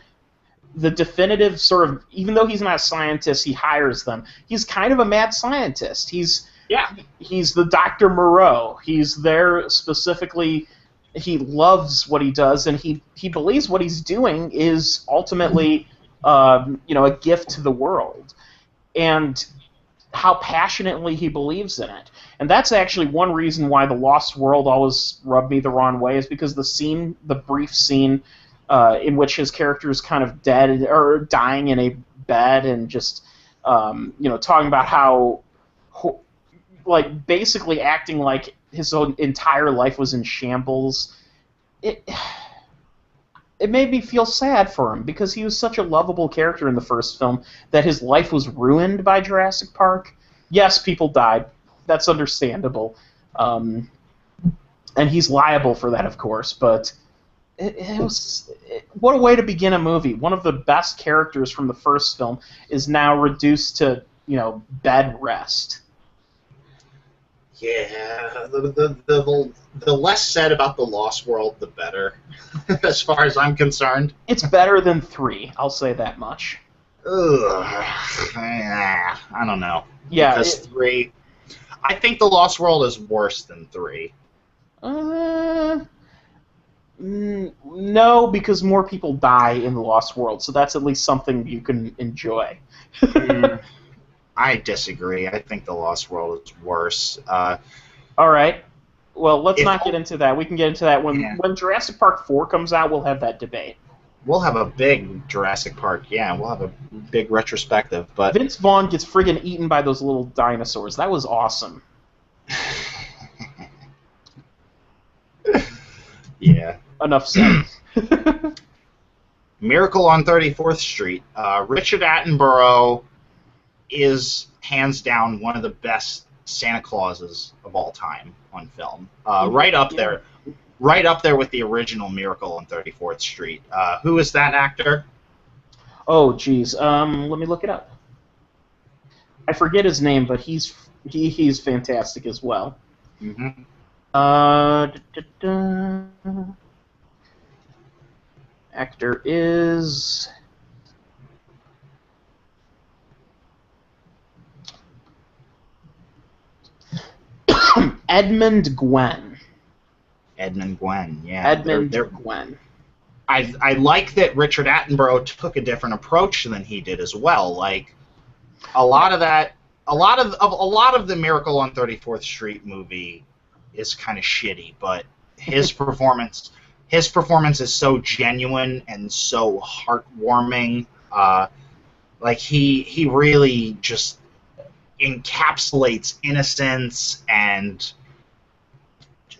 definitive sort of, even though he's not a scientist, he hires them. He's kind of a mad scientist. He's the Dr. Moreau. He's there specifically. He loves what he does, and he believes what he's doing is ultimately a gift to the world, and how passionately he believes in it. And that's actually one reason why The Lost World always rubbed me the wrong way, is because the brief scene in which his character is kind of dead or dying in a bed, and just talking about how, like, basically acting like his own entire life was in shambles. It made me feel sad for him, because he was such a lovable character in the first film that his life was ruined by Jurassic Park. Yes, people died. That's understandable. And he's liable for that, of course, but what a way to begin a movie. One of the best characters from the first film is now reduced to, bed rest. yeah, the less said about The Lost World, the better, as far as I'm concerned. It's better than 3, I'll say that much. Ugh, I don't know. Yeah, Because 3, I think The Lost World is worse than 3. Uh, no, because more people die in the Lost World, so that's at least something you can enjoy. I disagree. I think The Lost World is worse. All right. Well, let's If- not get into that. We can get into that when Jurassic Park 4 comes out. We'll have that debate. We'll have a big Jurassic Park. Yeah, we'll have a big retrospective. But Vince Vaughn gets friggin' eaten by those little dinosaurs. That was awesome. yeah. Enough said. Miracle on 34th Street. Richard Attenborough is hands down one of the best Santa Clauses of all time on film. Right up there with the original Miracle on 34th Street. Who is that actor? Oh, geez. Let me look it up. I forget his name, but he's fantastic as well. Mm-hmm. Actor is Edmund Gwenn. Edmund Gwenn, yeah. Edmund Gwenn. I like that Richard Attenborough took a different approach than he did as well. Like a lot of the Miracle on 34th Street movie is kind of shitty, but his performance is so genuine and so heartwarming. Like he really just encapsulates innocence and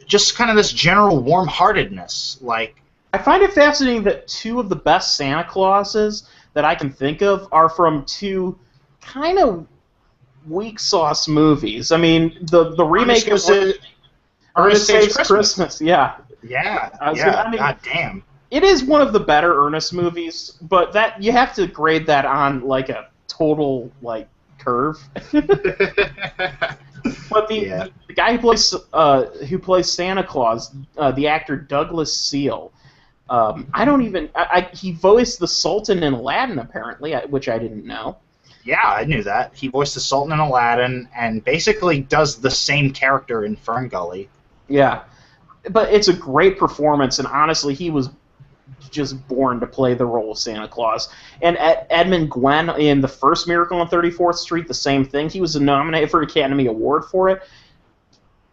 just kind of this general warm-heartedness. Like, I find it fascinating that two of the best Santa Clauses that I can think of are from two kind of weak sauce movies. I mean, the remake of Ernest Saves Christmas. Yeah. Yeah. God damn. It is one of the better Ernest movies, but that you have to grade that on like a total like curve. But the guy who plays Santa Claus, the actor Douglas Seal, he voiced the Sultan in Aladdin apparently, which I didn't know. Yeah, I knew that. He voiced the Sultan in Aladdin and basically does the same character in Ferngully. Yeah, but it's a great performance, and honestly, he was just born to play the role of Santa Claus. And Edmund Gwenn in the first Miracle on 34th Street, the same thing. He was nominated for an Academy Award for it.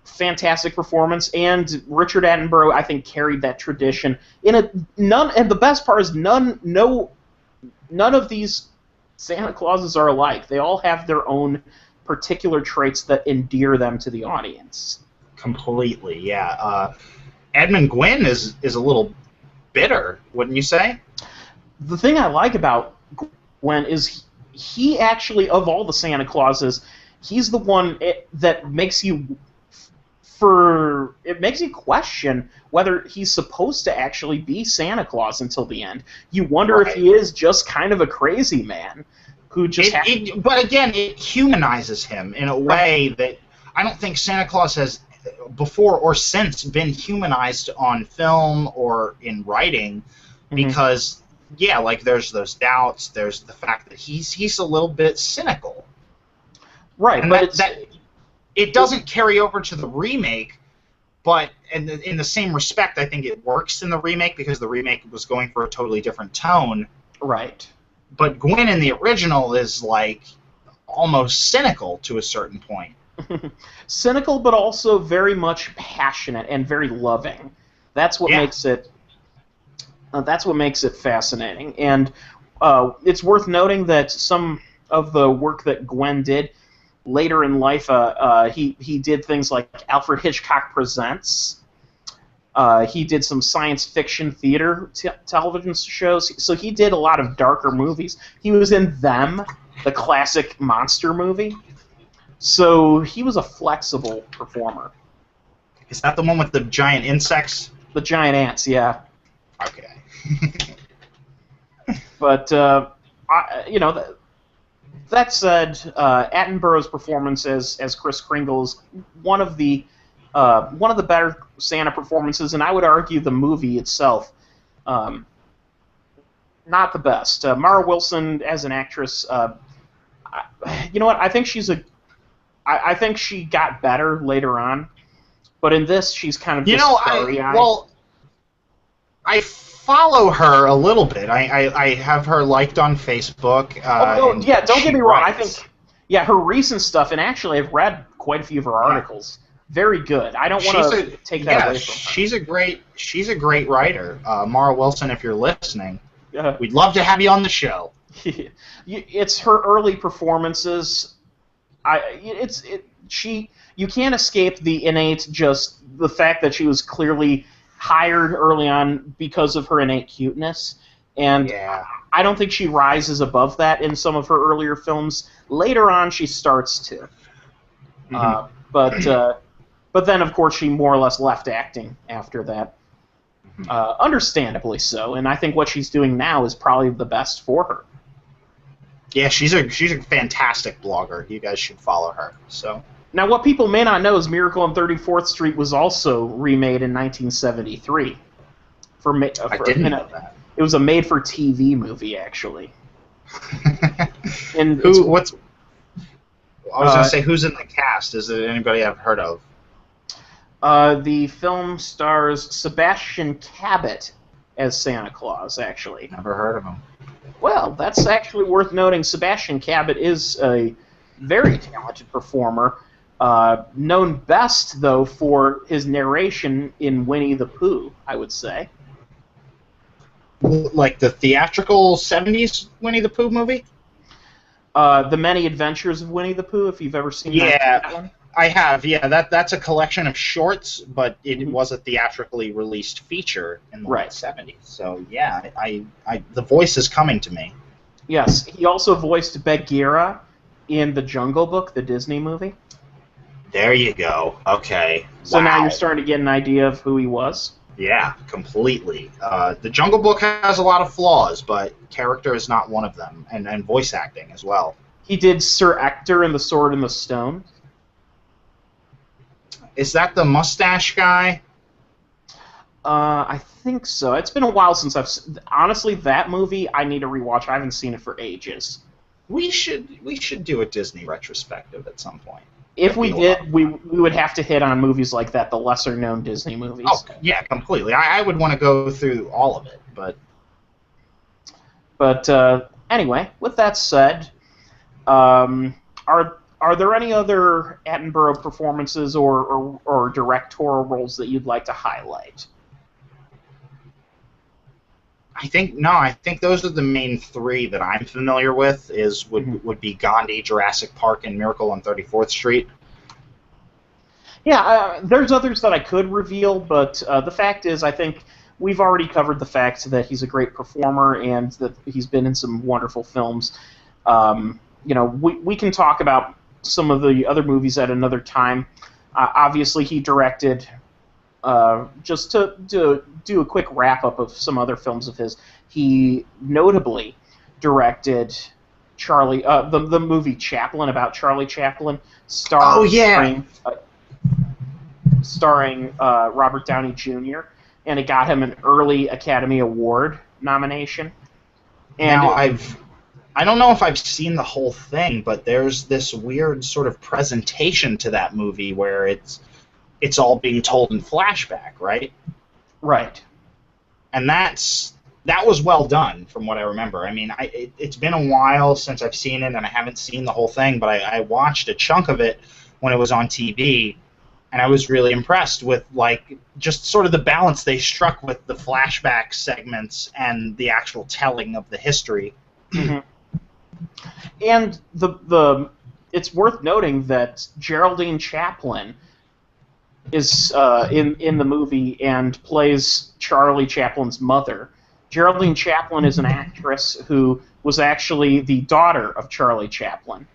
Fantastic performance, and Richard Attenborough, I think, carried that tradition. And the best part is none of these Santa Clauses are alike. They all have their own particular traits that endear them to the audience. Completely, yeah. Edmund Gwenn is a little bitter, wouldn't you say? The thing I like about Gwen is he actually, of all the Santa Clauses, he's the one that makes you question whether he's supposed to actually be Santa Claus until the end. You wonder if he is just kind of a crazy man who just. But again, it humanizes him in a way that I don't think Santa Claus has before or since been humanized on film or in writing, because like there's those doubts, there's the fact that he's a little bit cynical, right? And but it doesn't carry over to the remake, but in the same respect, I think it works in the remake because the remake was going for a totally different tone, right? But Gwen in the original is like almost cynical to a certain point. Cynical, but also very much passionate and very loving. That's what makes it. That's what makes it fascinating. And it's worth noting that some of the work that Gwen did later in life, he did things like Alfred Hitchcock Presents. He did some science fiction theater television shows. So he did a lot of darker movies. He was in Them, the classic monster movie. So he was a flexible performer. Is that the one with the giant insects? The giant ants, yeah. Okay. But that said, Attenborough's performance as Kris Kringle is one of the better Santa performances, and I would argue the movie itself not the best. Mara Wilson as an actress, you know what? I think she got better later on, But in this, she's kind of You just know, starry-eyed. I follow her a little bit. I have her liked on Facebook. Oh, yeah, don't get me wrong. I writes. think, yeah, her recent stuff, and actually I've read quite a few of her articles. Very good. I don't want to take that away from her. She's a great writer. Mara Wilson, if you're listening, Yeah. we'd love to have you on the show. It's her early performances. You can't escape the innate, just the fact that she was clearly hired early on because of her innate cuteness, and Yeah. I don't think she rises above that in some of her earlier films. Later on, she starts to, but then of course she more or less left acting after that. Understandably so, and I think what she's doing now is probably the best for her. Yeah, she's a fantastic blogger. You guys should follow her. So Now, what people may not know is Miracle on 34th Street was also remade in 1973. I didn't know that. It was a made-for-TV movie, actually. And I was gonna say, who's in the cast? Is it anybody I've heard of? The film stars Sebastian Cabot as Santa Claus, actually. Never heard of him. Well, that's actually worth noting. Sebastian Cabot is a very talented performer, known best, though, for his narration in Winnie the Pooh, I would say. Like the theatrical 70s Winnie the Pooh movie? The Many Adventures of Winnie the Pooh, if you've ever seen that one. I have. Yeah, that's a collection of shorts, but it was a theatrically released feature in the late 70s. So yeah, the voice is coming to me. Yes, he also voiced Bagheera in The Jungle Book, the Disney movie. There you go. Okay. So now you're starting to get an idea of who he was. Yeah, completely. The Jungle Book has a lot of flaws, but character is not one of them, and voice acting as well. He did Sir Ector in The Sword and the Stone. Is that the mustache guy? I think so. It's been a while since honestly, that movie I need to rewatch. I haven't seen it for ages. We should do a Disney retrospective at some point. If we did, we would have to hit on movies like that, the lesser-known Disney movies. Oh, yeah, completely. I would want to go through all of it, but... But anyway, with that said, are there any other Attenborough performances or directorial roles that you'd like to highlight? I think those are the main three that I'm familiar with. Would be Gandhi, Jurassic Park, and Miracle on 34th Street. Yeah, there's others that I could reveal, but the fact is, I think we've already covered the fact that he's a great performer and that he's been in some wonderful films. We can talk about some of the other movies at another time. Obviously, he directed. Just to do a quick wrap-up of some other films of his, he notably directed the movie Chaplin, about Charlie Chaplin, starring Robert Downey Jr., and it got him an early Academy Award nomination. And now, I don't know if I've seen the whole thing, but there's this weird sort of presentation to that movie where it's all being told in flashback, right? Right. And that was well done, from what I remember. I mean, it's been a while since I've seen it, and I haven't seen the whole thing, but I watched a chunk of it when it was on TV, and I was really impressed with, just sort of the balance they struck with the flashback segments and the actual telling of the history. Mm-hmm. And it's worth noting that Geraldine Chaplin is in the movie and plays Charlie Chaplin's mother. Geraldine Chaplin is an actress who was actually the daughter of Charlie Chaplin.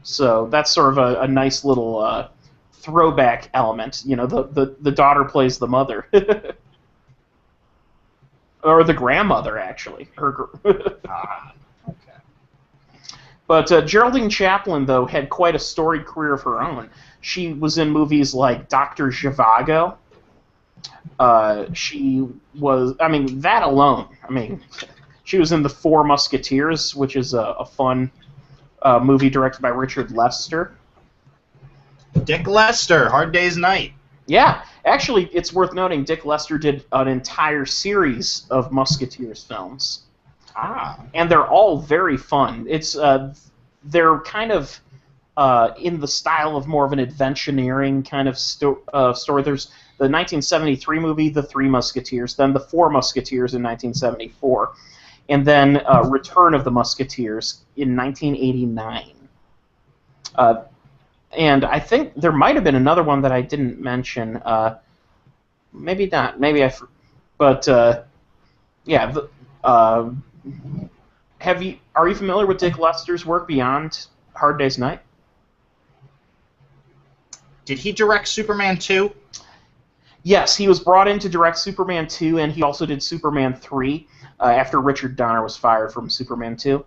So that's sort of a nice little throwback element. The daughter plays the mother. Or the grandmother, actually. Okay. But Geraldine Chaplin, though, had quite a storied career of her own. She was in movies like Dr. Zhivago. She was, that alone. She was in The Four Musketeers, which is a fun movie directed by Richard Lester. Dick Lester, Hard Day's Night. Yeah, actually, it's worth noting Dick Lester did an entire series of Musketeers films, Ah. and they're all very fun. They're kind of in the style of more of an adventureering kind of story. There's the 1973 movie, The Three Musketeers, then The Four Musketeers in 1974, and then Return of the Musketeers in 1989. And I think there might have been another one that I didn't mention. Maybe not. Maybe I. But yeah. Are you familiar with Dick Lester's work beyond Hard Day's Night? Did he direct Superman 2? Yes, he was brought in to direct Superman 2, and he also did Superman 3 after Richard Donner was fired from Superman 2.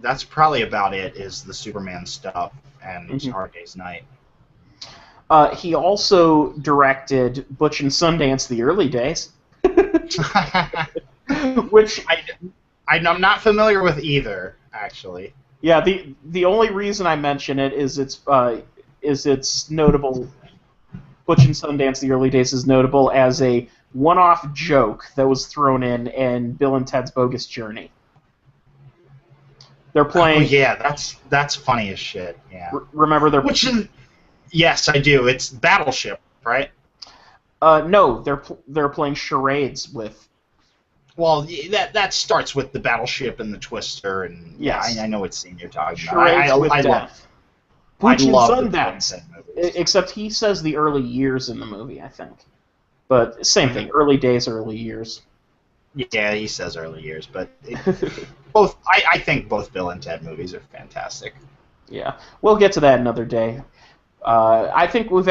That's probably about it, is the Superman stuff and Hard Day's Night. He also directed Butch and Sundance: The Early Days, which I'm not familiar with either, actually. Yeah, the only reason I mention it is it's notable. Butch and Sundance: The Early Days is notable as a one-off joke that was thrown in Bill and Ted's Bogus Journey. They're playing. Oh, yeah, that's funny as shit. Yeah. Remember they're. Which is, yes, I do. It's Battleship, right? No, they're playing charades with. Well, that starts with the Battleship and the Twister, and yes. I know what scene you're talking charades about. with I death. Butch and love Sundance. Except he says the early years in the movie, I think. But same thing, early days, early years. Yeah, he says early years, but both. I think both Bill and Ted movies are fantastic. Yeah, we'll get to that another day. I think we've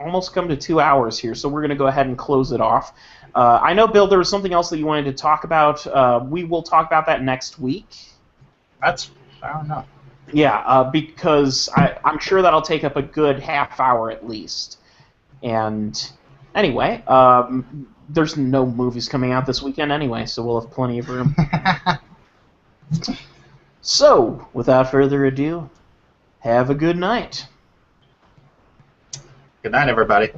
almost come to 2 hours here, so we're going to go ahead and close it off. I know, Bill, there was something else that you wanted to talk about. We will talk about that next week. I don't know. Yeah, because I'm sure that'll take up a good half hour at least. And anyway, there's no movies coming out this weekend anyway, so we'll have plenty of room. So, without further ado, have a good night. Good night, everybody.